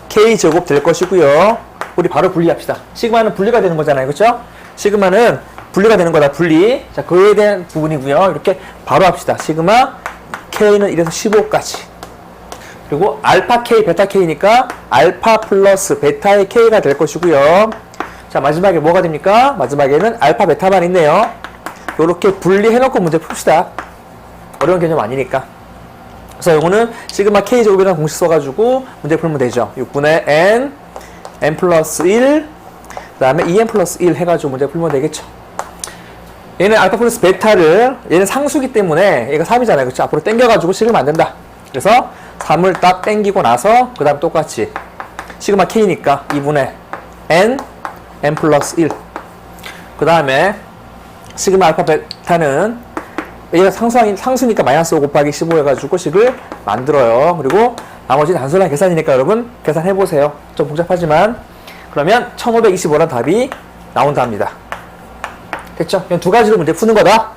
K제곱 될 것이고요. 우리 바로 분리합시다. 시그마는 분리가 되는 거잖아요. 그렇죠? 시그마는 분리가 되는 거다. 분리. 자, 그에 대한 부분이고요. 이렇게 바로 합시다. 시그마 K는 1에서 15까지. 그리고 알파 K, 베타 K니까 알파 플러스 베타의 K가 될 것이고요. 자, 마지막에 뭐가 됩니까? 마지막에는 알파, 베타만 있네요. 요렇게 분리해놓고 문제 풉시다. 어려운 개념 아니니까. 그래서 요거는 시그마 K제곱이라는 공식 써가지고 문제 풀면 되죠. 6분의 N, N 플러스 1, 그 다음에 2N 플러스 1 해가지고 문제 풀면 되겠죠. 얘는 알파 플러스 베타를, 얘는 상수기 때문에 얘가 3이잖아요. 그렇죠? 앞으로 당겨가지고 식으면 안 된다. 그래서 3을 딱 당기고 나서 그 다음 똑같이 시그마 K니까 2분의 N, N 플러스 1 그 다음에 시그마 알파 베타는 얘가 상수니까 마이너스 5 곱하기 15 해가지고 식을 만들어요. 그리고 나머지는 단순한 계산이니까 여러분 계산해보세요. 좀 복잡하지만 그러면 1525란 답이 나온다 합니다. 됐죠? 이건 두 가지로 문제 푸는 거다.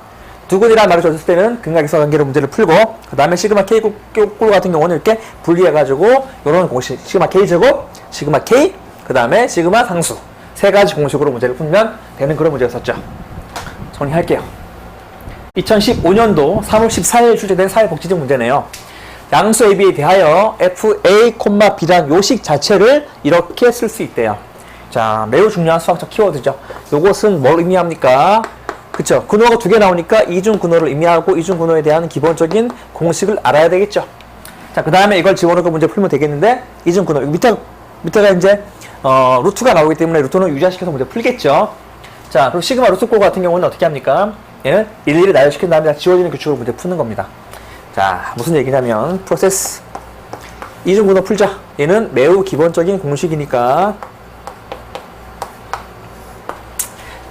두근이라는 말을 줬을 때는 근각에서 관계로 문제를 풀고 그 다음에 시그마 K 꼴 같은 경우는 이렇게 분리해가지고 이런 공식 시그마 K 제곱, 시그마 K 그 다음에 시그마 상수 세 가지 공식으로 문제를 풀면 되는 그런 문제였었죠. 정리할게요. 2015년도 3월 14일 출제된 사회복지적 문제네요. 양수 AB에 대하여 FA, B란 요식 자체를 이렇게 쓸 수 있대요. 자, 매우 중요한 수학적 키워드죠. 요것은 뭘 의미합니까? 그쵸. 근호가 두 개 나오니까 이중 근호를 의미하고 이중 근호에 대한 기본적인 공식을 알아야 되겠죠. 자, 그 다음에 이걸 집어넣고 문제 풀면 되겠는데 이중 근호. 밑에가 이제 루트가 나오기 때문에 루트는 유지시켜서 문제 풀겠죠. 자, 그리고 시그마 루트꼴 같은 경우는 어떻게 합니까? 얘는 일일이 나열시킨 다음에 지워지는 규칙으로 문제 푸는 겁니다. 자, 무슨 얘기냐면 프로세스 이중 근호 풀자. 얘는 매우 기본적인 공식이니까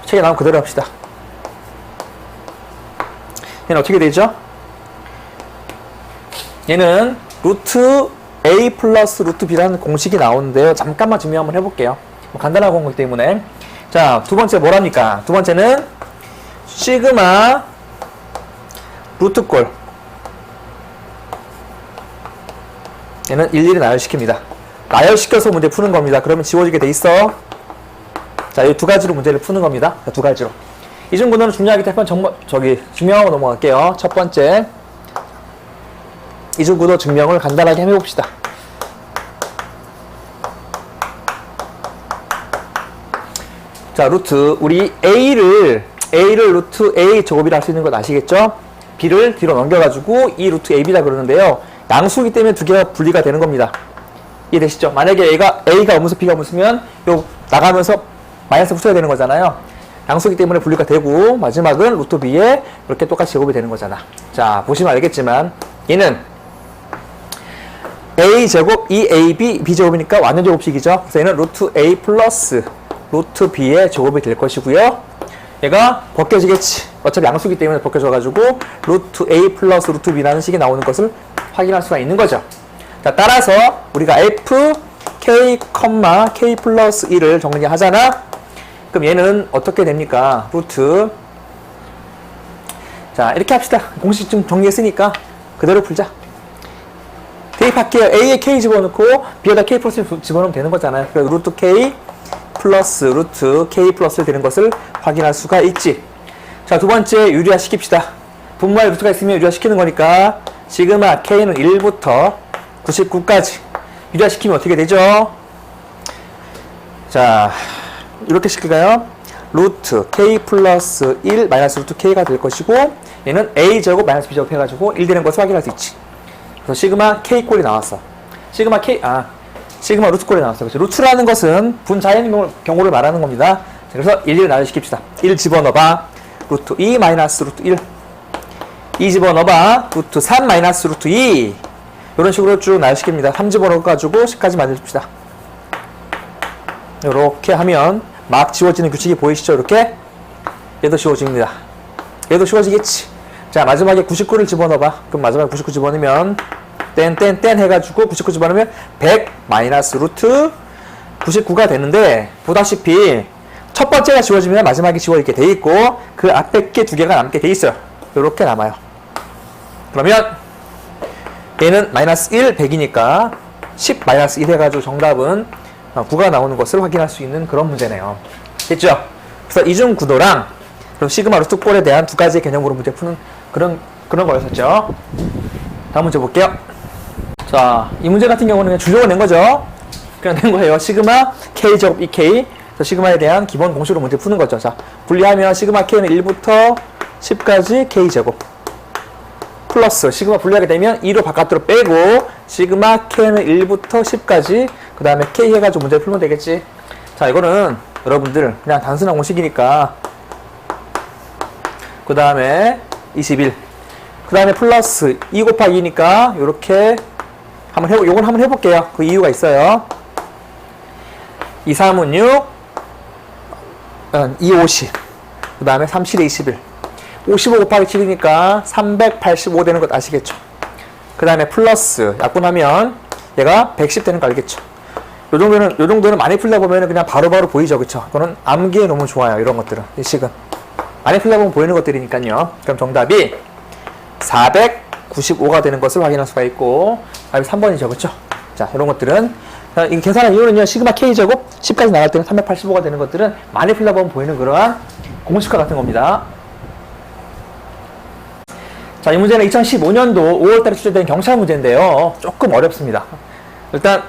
책에 나오면 그대로 합시다. 얘는 어떻게 되죠? 얘는 루트 A 플러스 루트 B라는 공식이 나오는데요. 잠깐만 증명 한번 해볼게요. 뭐 간단한 공식 때문에. 자, 두 번째 뭐랍니까? 두 번째는 시그마 루트꼴. 얘는 일일이 나열시킵니다. 나열시켜서 문제 푸는 겁니다. 그러면 지워지게 돼 있어. 자, 이 두 가지로 문제를 푸는 겁니다. 두 가지로. 이중근호는 중요하기 때문에 증명하고 넘어갈게요. 첫 번째, 이중근호 증명을 간단하게 해봅시다. 자, 루트 우리 A를 루트 A 제곱이라 할 수 있는 건 아시겠죠? B를 뒤로 넘겨가지고 이 루트 AB라 그러는데요. 양수이기 때문에 두 개가 분리가 되는 겁니다. 이해되시죠? 만약에 A가 오면서 B가 오면 요 나가면서 마이너스 붙여야 되는 거잖아요. 양수이기 때문에 분리가 되고 마지막은 루트 B에 이렇게 똑같이 제곱이 되는 거잖아. 자, 보시면 알겠지만 얘는 A 제곱 2AB B 제곱이니까 완전 제곱식이죠. 그래서 얘는 루트 A 플러스 루트 B의 제곱이 될 것이고요. 얘가 벗겨지겠지. 어차피 양수이기 때문에 벗겨져가지고 루트 A 플러스 루트 B라는 식이 나오는 것을 확인할 수가 있는 거죠. 자, 따라서 우리가 F, K, K 플러스 1을 정리하잖아. 그럼 얘는 어떻게 됩니까? 루트. 자, 이렇게 합시다. 공식 좀 정리했으니까 그대로 풀자. 대입할게요. A에 K 집어넣고 B에다 K 플러스 집어넣으면 되는 거잖아요. 그래서 루트 K 플러스 루트 K 플러스 되는 것을 확인할 수가 있지. 자, 두 번째 유리화 시킵시다. 분모에 루트가 있으면 유리화 시키는 거니까 시그마 K는 1부터 99까지 유리화 시키면 어떻게 되죠? 자, 이렇게 시킬까요? 루트 K 플러스 1 마이너스 루트 K가 될 것이고 얘는 A 제곱 마이너스 B 제곱 해가지고 1 되는 것을 확인할 수 있지. 그래서 시그마 K 꼴이 나왔어. 시그마 루트 꼴이 나왔어. 그렇죠? 루트라는 것은 분자인 경우를 말하는 겁니다. 그래서 1을 나열시킵시다. 1 집어넣어봐. 루트 2 마이너스 루트 1. 2 집어넣어봐. 루트 3 마이너스 루트 2. 이런 식으로 쭉 나열시킵니다. 3 집어넣어가지고 10까지 만들어줍시다. 이렇게 하면 막 지워지는 규칙이 보이시죠? 이렇게. 얘도 지워집니다. 얘도 지워지겠지. 자, 마지막에 99를 집어넣어봐. 그럼 마지막에 99 집어넣으면 땡땡땡 해가지고 99 집어넣으면 100 마이너스 루트 99가 되는데 보다시피 첫 번째가 지워지면 마지막에 지워지게 돼 있고 그 앞에 게 두 개가 남게 돼 있어요. 이렇게 남아요. 그러면 얘는 마이너스 1, 100이니까 10 마이너스 1 해가지고 정답은 9가 나오는 것을 확인할 수 있는 그런 문제네요. 됐죠? 그래서 이중 구도랑 그럼 시그마 루트 꼴에 대한 두 가지 개념으로 문제 푸는 그런 거였었죠. 다음 문제 볼게요. 자, 이 문제 같은 경우는 그냥 주려고 낸 거죠. 그냥 낸 거예요. 시그마 K 제곱 2K. 그래서 시그마에 대한 기본 공식으로 문제 푸는 거죠. 자, 분리하면 시그마 K는 1부터 10까지 K 제곱. 플러스 시그마 분리하게 되면 2로 바깥으로 빼고 시그마 K는 1부터 10까지 그 다음에 K 해가지고 문제를 풀면 되겠지. 자, 이거는 여러분들 그냥 단순한 공식이니까 그 다음에 21 그 다음에 플러스 2 곱하기 2니까 요렇게 요걸 한번 해볼게요. 그 이유가 있어요. 2, 3은 6 2, 50 그 다음에 3, 7에 21. 55 곱하기 7이니까 385 되는 것 아시겠죠? 그 다음에 플러스 약분하면 얘가 110 되는 거 알겠죠? 요 정도는 많이 풀다 보면 그냥 바로바로 보이죠, 그쵸? 이거는 암기에 너무 좋아요, 이런 것들은. 이 식은. 많이 풀다 보면 보이는 것들이니까요. 그럼 정답이 495가 되는 것을 확인할 수가 있고, 답이 3번이죠, 그쵸? 자, 이런 것들은. 이 계산한 이유는요, 시그마 K제곱 10까지 나갈 때는 385가 되는 것들은 많이 풀다 보면 보이는 그러한 공식화 같은 겁니다. 자, 이 문제는 2015년도 5월달에 출제된 경찰 문제인데요. 조금 어렵습니다. 일단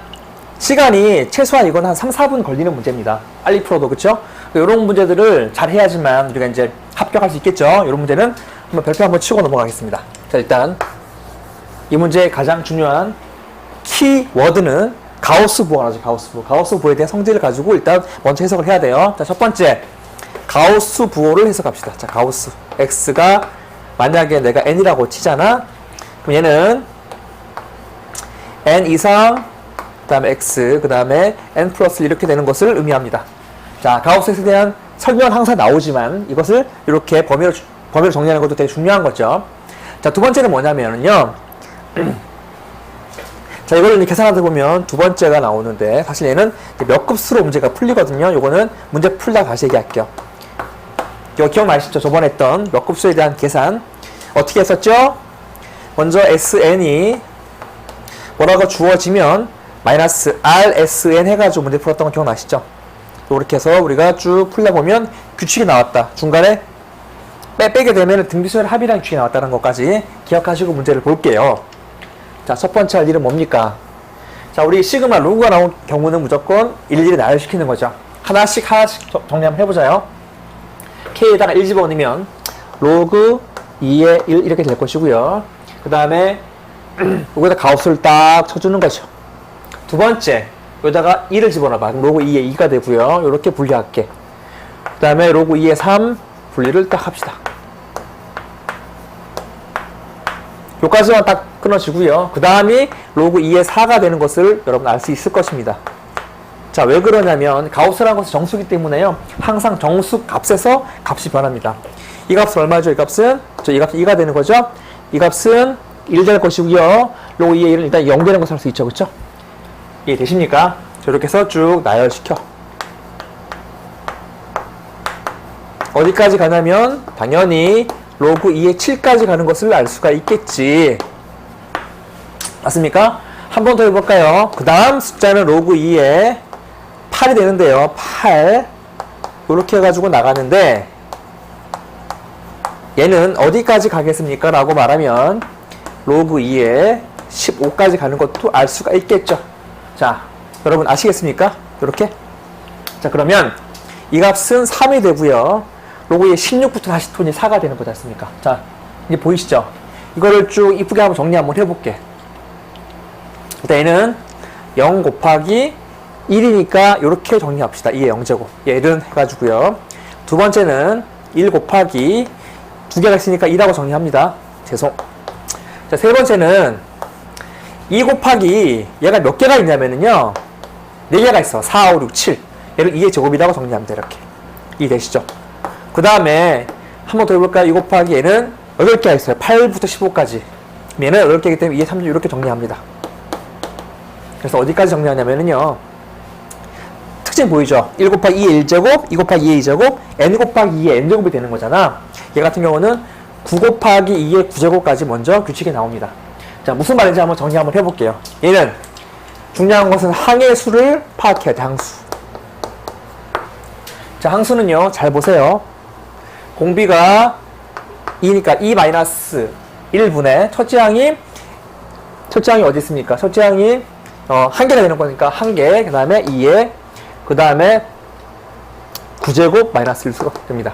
시간이 최소한 이건 한 3, 4분 걸리는 문제입니다. 빨리 풀어도, 그쵸? 이런 문제들을 잘 해야지만 우리가 이제 합격할 수 있겠죠? 이런 문제는 한번 별표 한번 치고 넘어가겠습니다. 자, 일단 이 문제의 가장 중요한 키워드는 가우스 부호라죠. 가우스 부호. 가우스 부호에 대한 성질을 가지고 일단 먼저 해석을 해야 돼요. 자, 첫 번째 가우스 부호를 해석합시다. 자, 가우스 x가 만약에 내가 n이라고 치잖아. 그럼 얘는 n 이상 그 다음에 x 그 다음에 n 플러스 이렇게 되는 것을 의미합니다. 자, 가우스 x에 대한 설명은 항상 나오지만 이것을 이렇게 범위를 정리하는 것도 되게 중요한 거죠. 자, 두 번째는 뭐냐면요. 자, 이거를 계산하다 보면 두 번째가 나오는데 사실 얘는 몇 급수로 문제가 풀리거든요. 요거는 문제 풀다가 다시 얘기할게요. 이거 기억나시죠? 저번에 했던 몇 급수에 대한 계산 어떻게 했었죠? 먼저 SN이 뭐라고 주어지면 마이너스 RSN 해가지고 문제 풀었던 거 기억나시죠? 이렇게 해서 우리가 쭉 풀다 보면 규칙이 나왔다. 중간에 빼게 되면 등비수열 합이라는 규칙이 나왔다는 것까지 기억하시고 문제를 볼게요. 자, 첫 번째 할 일은 뭡니까? 자, 우리 시그마 로그가 나온 경우는 무조건 일일이 나열시키는 거죠. 하나씩 정리 한번 해보자요. K에다가 1 집어넣으면 로그 2의 1 이렇게 될 것이고요. 그 다음에 여기다 가우스를 딱 쳐주는 거죠. 두 번째, 여기다가 2를 집어넣어봐. 그럼 로그 2의 2가 되고요. 이렇게 분리할게. 그 다음에 로그 2의 3 분리를 딱 합시다. 요까지만 딱 끊어지고요. 그 다음이 로그 2의 4가 되는 것을 여러분 알 수 있을 것입니다. 자, 왜 그러냐면 가우스라는 것은 정수기 때문에요. 항상 정수 값에서 값이 변합니다. 이 값은 얼마죠? 이 값은? 이 값은 2가 되는 거죠? 이 값은 1 될 것이고요. 로그 2의 1은 일단 0 되는 것을 할 수 있죠. 그쵸? 이해되십니까? 이렇게 해서 쭉 나열시켜. 어디까지 가냐면 당연히 로그 2의 7까지 가는 것을 알 수가 있겠지. 맞습니까? 한 번 더 해볼까요? 그 다음 숫자는 로그 2의 8이 되는데요. 8 이렇게 해가지고 나가는데 얘는 어디까지 가겠습니까? 라고 말하면 로그 2의 15까지 가는 것도 알 수가 있겠죠. 자, 여러분 아시겠습니까? 이렇게. 자, 그러면 이 값은 3이 되고요. 로그 2의 16부터 다시 톤이 4가 되는 거지 않습니까? 자, 이제 보이시죠? 이거를 쭉 이쁘게 한번 정리 한번 해볼게. 일단 얘는 0 곱하기 1이니까 이렇게 정리합시다. 2의 0제곱. 얘는 해가지고요. 두 번째는 1 곱하기 두 개가 있으니까 2라고 정리합니다. 죄송. 자, 세 번째는 2 곱하기 얘가 몇 개가 있냐면요. 4개가 있어. 4, 5, 6, 7. 얘를 2의 제곱이라고 정리합니다. 이렇게. 이해되시죠? 그 다음에 한 번 더 해볼까요? 2 곱하기 얘는 8개가 있어요. 8부터 15까지. 얘는 8개이기 때문에 2의 3주 이렇게 정리합니다. 그래서 어디까지 정리하냐면요. 특징 보이죠? 1 곱하기 2의 1제곱, 2 곱하기 2의 2제곱, n 곱하기 2의 n제곱이 되는 거잖아. 얘 같은 경우는 9 곱하기 2의 9제곱까지 먼저 규칙이 나옵니다. 자, 무슨 말인지 한번 정리 한번 해볼게요. 얘는 중요한 것은 항의 수를 파악해야 돼, 항수. 자, 항수는요, 잘 보세요. 공비가 2니까 2-1분의 첫째 항이 어디 있습니까? 첫째 항이 한 개가 되는 거니까 한 개, 그 다음에 2에, 그 다음에 9제곱 마이너스 1수가 됩니다.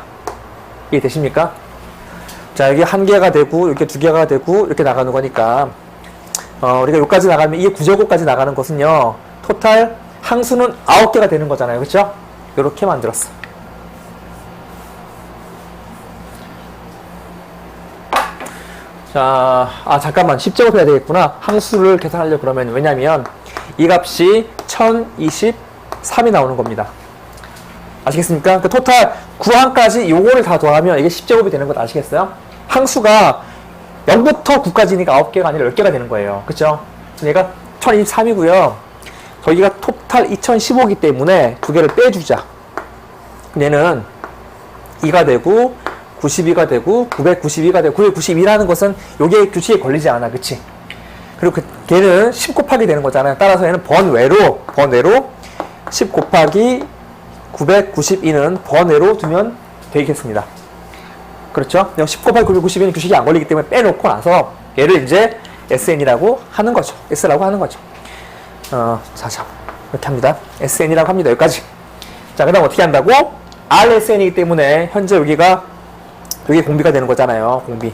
이해되십니까? 자, 여기 한 개가 되고, 이렇게 두 개가 되고, 이렇게 나가는 거니까, 우리가 여기까지 나가면 2의 9제곱까지 나가는 것은요, 토탈 항수는 9개가 되는 거잖아요. 그쵸? 이렇게 만들었어. 자, 잠깐만. 10제곱 해야 되겠구나. 항수를 계산하려고 그러면, 왜냐면, 이 값이 1023이 나오는 겁니다. 아시겠습니까? 그 토탈 9항까지 요거를 다 더하면 이게 10제곱이 되는 것 아시겠어요? 항수가 0부터 9까지니까 9개가 아니라 10개가 되는 거예요. 그쵸? 얘가 1023이고요. 저희가 토탈 2015이기 때문에 두 개를 빼주자. 얘는 2가 되고 92가 되고 992가 되고 992라는 것은 요게 규칙에 걸리지 않아. 그치? 그리고 걔는 10 곱하기 되는 거잖아요. 따라서 얘는 번외로 10 곱하기 992는 번외로 두면 되겠습니다. 그렇죠? 10 곱하기 992는 규칙이 안 걸리기 때문에 빼놓고 나서 얘를 이제 SN이라고 하는 거죠. S라고 하는 거죠. 자, 이렇게 합니다. SN이라고 합니다. 여기까지. 자, 그 다음 어떻게 한다고? RSN이기 때문에 현재 여기 공비가 되는 거잖아요. 공비.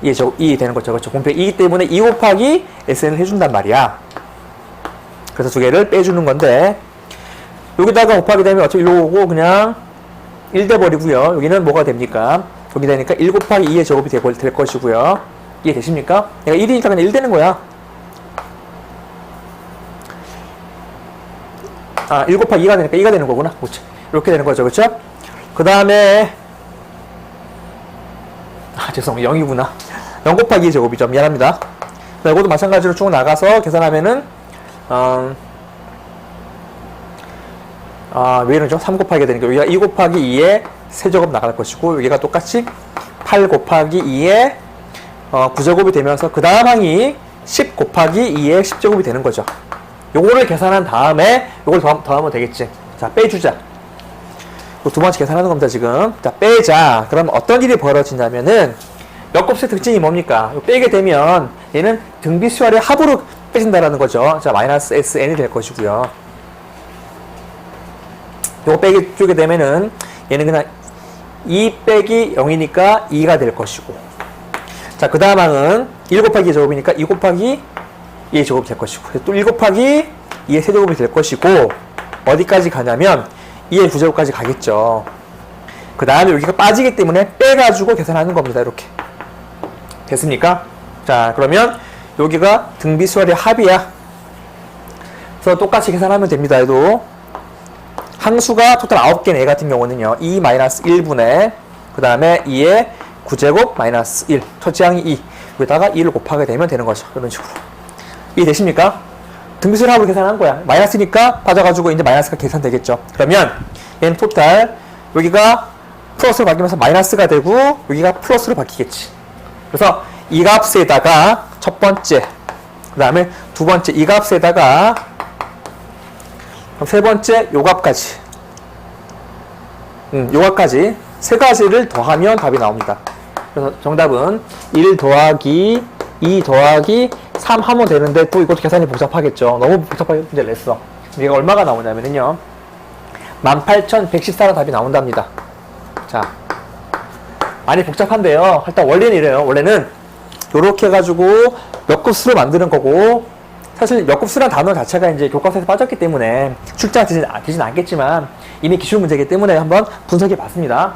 이게 되는 거죠. 그렇죠? 공비가 2이기 때문에 2 곱하기 SN을 해준단 말이야. 그래서 두 개를 빼주는 건데, 여기다가 곱하게 되면 어차피 일로 오고 그냥 1 돼버리고요. 여기는 뭐가 됩니까? 여기 되니까 1 곱하기 2의 제곱이 될 것이고요. 이해되십니까? 얘가 1이니까 그냥 1 되는 거야. 1 곱하기 2가 되니까 2가 되는 거구나. 그렇죠. 이렇게 되는 거죠. 그렇죠? 그 다음에 죄송, 0이구나. 0 곱하기 2의 제곱이죠. 미안합니다. 이것도 마찬가지로 쭉 나가서 계산하면은 왜 이러죠? 3 곱하기 되니까 여기가 2 곱하기 2의 세제곱 나갈 것이고 여기가 똑같이 8 곱하기 2의 9제곱이 되면서 그 다음 항이 10 곱하기 2의 10제곱이 되는 거죠. 요거를 계산한 다음에 요걸 더하면 되겠지. 자, 빼주자. 두 번째 계산하는 겁니다, 지금. 자, 빼자. 그럼 어떤 일이 벌어지냐면은 몇 곱수의 특징이 뭡니까? 빼게 되면 얘는 등비수열의 합으로 빼진다라는 거죠. 자, 마이너스 SN이 될 것이고요. 요거 빼게 되면은 얘는 그냥 2 빼기 0이니까 2가 될 것이고. 자, 그 다음 항은 1 곱하기 2의 제곱이니까 2 곱하기 2의 제곱이 될 것이고. 또 1 곱하기 2의 세제곱이 될 것이고. 어디까지 가냐면 2의 9제곱까지 가겠죠. 그 다음에 여기가 빠지기 때문에 빼가지고 계산하는 겁니다. 이렇게. 됐습니까? 자, 그러면 여기가 등비수열의 합이야. 그래서 똑같이 계산하면 됩니다. 얘도. 항수가 토탈 9개네. 얘 같은 경우는요. 2-1분의 그 다음에 2의 9제곱 마이너스 1. 첫째 항이 2. 여기다가 2를 곱하게 되면 되는 거죠. 이런 식으로. 이해되십니까? 등비수열 합으로 계산한 거야. 마이너스니까 빠져가지고 이제 마이너스가 계산되겠죠. 그러면 얘는 토탈 여기가 플러스로 바뀌면서 마이너스가 되고 여기가 플러스로 바뀌겠지. 그래서 이 값에다가 첫 번째, 그 다음에 두 번째 이 값에다가 세 번째 요 값까지 요 값까지 세 가지를 더하면 답이 나옵니다. 그래서 정답은 1 더하기 2 더하기 3 하면 되는데 또 이것도 계산이 복잡하겠죠. 너무 복잡하게 문제를 냈어. 얘가 얼마가 나오냐면요 18,114라는 답이 나온답니다. 자, 많이 복잡한데요. 일단 원래는 이래요. 원래는 요렇게 해가지고 몇 곱수를 만드는 거고, 사실 몇 곱수란 단어 자체가 이제 교과서에서 빠졌기 때문에 출제가 되진 않겠지만 이미 기출 문제이기 때문에 한번 분석해 봤습니다.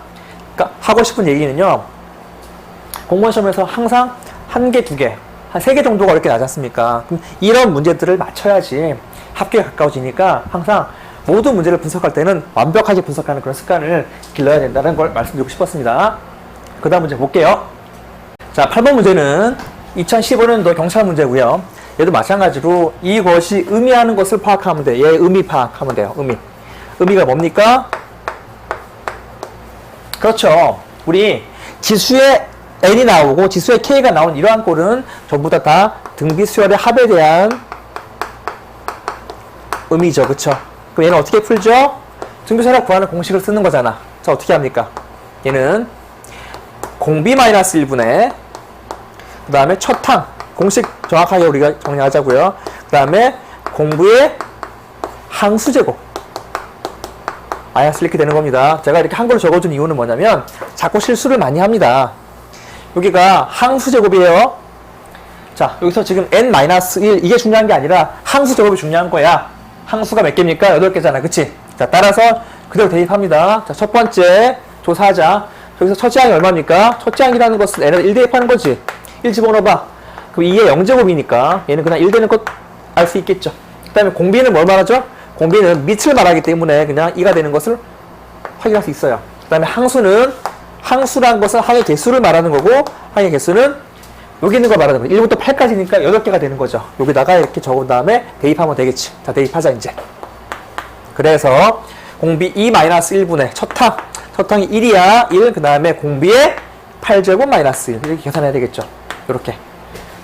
그러니까 하고 싶은 얘기는요, 공무원 시험에서 항상 한 개, 두 개, 한 세 개 정도가 어렵게 나지 않습니까? 그럼 이런 문제들을 맞춰야지 합격에 가까워지니까 항상 모든 문제를 분석할 때는 완벽하게 분석하는 그런 습관을 길러야 된다는 걸 말씀드리고 싶었습니다. 그 다음 문제 볼게요. 자, 8번 문제는 2015년도 경찰 문제고요. 얘도 마찬가지로 이것이 의미하는 것을 파악하면 돼요. 얘 의미 파악하면 돼요. 의미가 뭡니까? 그렇죠. 우리 지수의 n이 나오고 지수의 k가 나온 이러한 꼴은 전부 다 등비수열의 합에 대한 의미죠. 그쵸? 그럼 얘는 어떻게 풀죠? 등비수열합 구하는 공식을 쓰는 거잖아. 자, 어떻게 합니까? 얘는 공비 마이너스 1분의 그 다음에 첫 항 공식 정확하게 우리가 정리하자고요. 그 다음에 공부의 항수제곱 마이너스 이렇게 되는 겁니다. 제가 이렇게 한글로 적어준 이유는 뭐냐면 자꾸 실수를 많이 합니다. 여기가 항수제곱이에요. 자, 여기서 지금 n-1 이게 중요한 게 아니라 항수제곱이 중요한 거야. 항수가 몇 개입니까? 8개잖아. 그치? 자, 따라서 그대로 대입합니다. 자, 첫 번째 조사하자. 여기서 첫째 항이 얼마입니까? 첫째 항이라는 것은 n을 1 대입하는 거지. 1 집어넣어봐. 그럼 2의 0제곱이니까 얘는 그냥 1 되는 것 알 수 있겠죠. 그 다음에 공비는 뭘 말하죠? 공비는 밑을 말하기 때문에 그냥 2가 되는 것을 확인할 수 있어요. 그 다음에 항수란 것은 항의 개수를 말하는 거고, 항의 개수는 여기 있는 걸 말하는 거예요. 1부터 8까지니까 8개가 되는 거죠. 여기다가 이렇게 적은 다음에 대입하면 되겠지. 자, 대입하자, 이제. 그래서 공비 2-1분의 첫항이 1이야. 1, 그 다음에 공비의 8제곱 마이너스 1. 이렇게 계산해야 되겠죠. 이렇게.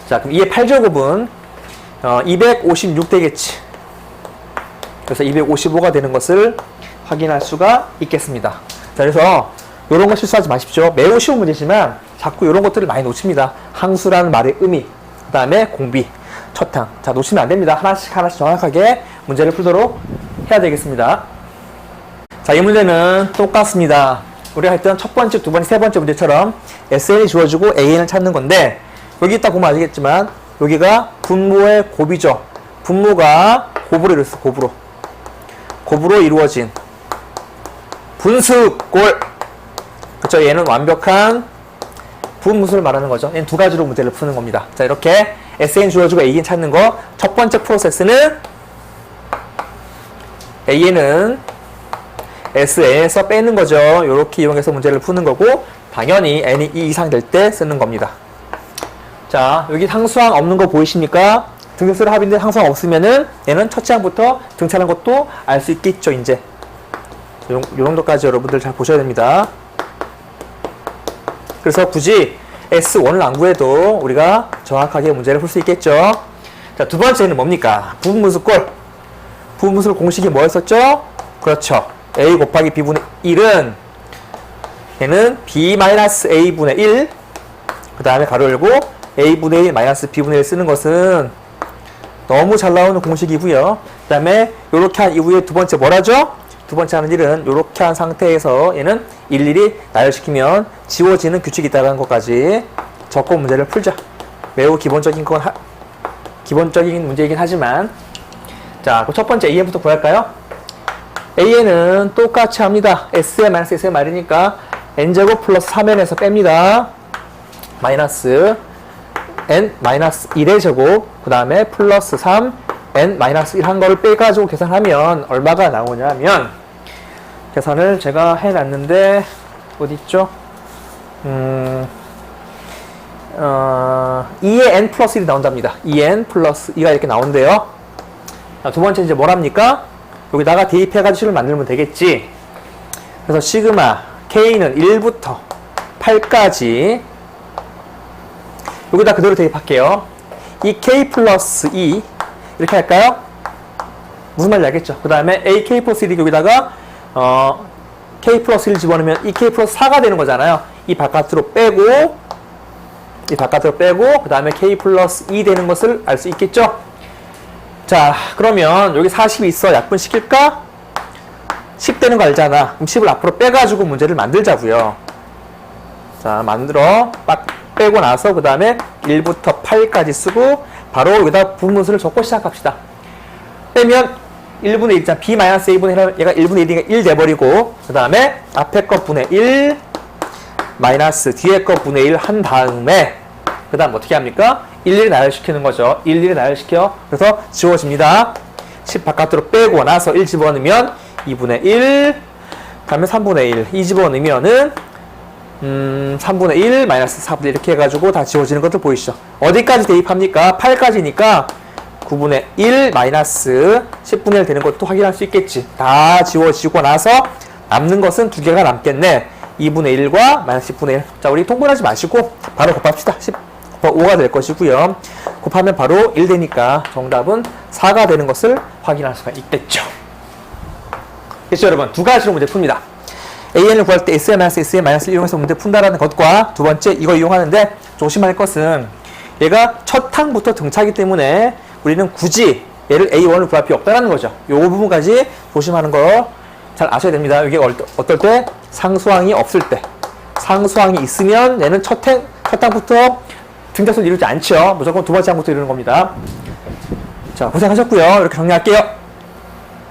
자, 그럼 2의 8제곱은 256 되겠지. 그래서 255가 되는 것을 확인할 수가 있겠습니다. 자, 그래서 이런 거 실수하지 마십시오. 매우 쉬운 문제지만 자꾸 이런 것들을 많이 놓칩니다. 항수라는 말의 의미, 그 다음에 공비, 첫항. 자, 놓치면 안 됩니다. 하나씩 정확하게 문제를 풀도록 해야 되겠습니다. 자, 이 문제는 똑같습니다. 우리가 했던 첫 번째, 두 번째, 세 번째 문제처럼 SN이 주어지고 AN을 찾는 건데, 여기 있다 보면 아시겠지만 여기가 분모의 곱이죠. 분모가 곱으로 이루어졌어. 곱으로 이루어진 분수꼴. 그렇죠. 얘는 완벽한 분무수를 말하는 거죠. 얘는 두 가지로 문제를 푸는 겁니다. 자, 이렇게 SN 주어지고 AN 찾는 거. 첫 번째 프로세스는 AN은 SN에서 빼는 거죠. 이렇게 이용해서 문제를 푸는 거고, 당연히 N이 2 이상 될 때 쓰는 겁니다. 자, 여기 항수항 없는 거 보이십니까? 등차수를 합인데 항수항 없으면은 얘는 첫째 항부터 등차하는 것도 알 수 있겠죠, 이제. 요 정도까지 여러분들 잘 보셔야 됩니다. 그래서 굳이 S1을 안 구해도 우리가 정확하게 문제를 풀 수 있겠죠. 자, 두 번째는 뭡니까? 부분무수꼴. 부분무술 공식이 뭐였었죠? 그렇죠. A 곱하기 B분의 1은 얘는 B-A분의 1, 그 다음에 가로 열고 A분의 1 마이너스 B분의 1 쓰는 것은 너무 잘 나오는 공식이고요. 그 다음에 이렇게 한 이후에 두 번째 뭐라죠? 두 번째 하는 일은 이렇게 한 상태에서 얘는 일일이 나열시키면 지워지는 규칙이 있다는 것까지 적고 문제를 풀자. 매우 기본적인 문제이긴 하지만, 자, 그럼 첫 번째 AN부터 구할까요? AN은 똑같이 합니다. SN-S의 말이니까 N제곱 플러스 3N에서 뺍니다. 마이너스 N-1의 제곱, 그 다음에 플러스 3, N-1 한 거를 빼가지고 계산하면 얼마가 나오냐면, 계산을 제가 해놨는데, 어딨죠? 2의 N 플러스 1이 나온답니다. 2N 플러스 2가 이렇게 나온대요. 자, 두 번째 이제 뭐랍니까? 여기다가 대입해가지고 식을 만들면 되겠지. 그래서 시그마 K는 1부터 8까지 여기다 그대로 대입할게요. 이 K 플러스 2 이렇게 할까요? 무슨 말인지 알겠죠? 그 다음에 AK 플러스 1이 여기다가 K 플러스 1 집어넣으면 이 K 플러스 4가 되는 거잖아요. 이 바깥으로 빼고 그 다음에 K 플러스 2 되는 것을 알 수 있겠죠? 자, 그러면 여기 40이 있어. 약분시킬까? 10 되는 거 알잖아. 그럼 10을 앞으로 빼가지고 문제를 만들자고요. 자, 만들어. 빡 빼고 나서 그 다음에 1부터 8까지 쓰고 바로 여기다 분무수를 적고 시작합시다. 빼면 1분의 1 있잖아. B-A분의 1 얘가 1분의 1이니까 1 돼버리고 그 다음에 앞에 거 분의 1 마이너스 뒤에 거 분의 1 한 다음에 그 다음 어떻게 합니까? 1, 1을 나열시키는 거죠. 1, 1을 나열시켜. 그래서 지워집니다. 10 바깥으로 빼고 나서 1 집어넣으면 2분의 1 다음에 3분의 1 2 집어넣으면은 3분의 1 마이너스 4분의 1 이렇게 해가지고 다 지워지는 것들 보이시죠? 어디까지 대입합니까? 8까지니까 9분의 1 마이너스 10분의 1 되는 것도 확인할 수 있겠지. 다 지워지고 나서 남는 것은 두 개가 남겠네. 2분의 1과 마이너스 10분의 1. 자, 우리 통분하지 마시고 바로 곱합시다. 10 곱하기 5가 될 것이고요. 곱하면 바로 1 되니까 정답은 4가 되는 것을 확인할 수가 있겠죠. 됐죠, 여러분? 두 가지로 문제 풉니다. AN을 구할 때 SN-1을 이용해서 문제 푼다라는 것과 두 번째 이거 이용하는데 조심할 것은 얘가 첫 항부터 등차기 때문에 우리는 굳이 얘를 A1을 구할 필요 없다는 거죠. 요 부분까지 조심하는 거 잘 아셔야 됩니다. 이게 어떨 때? 상수항이 없을 때. 상수항이 있으면 얘는 첫 항부터 등차수를 이루지 않죠. 무조건 두 번째 항부터 이루는 겁니다. 자, 고생하셨고요. 이렇게 정리할게요.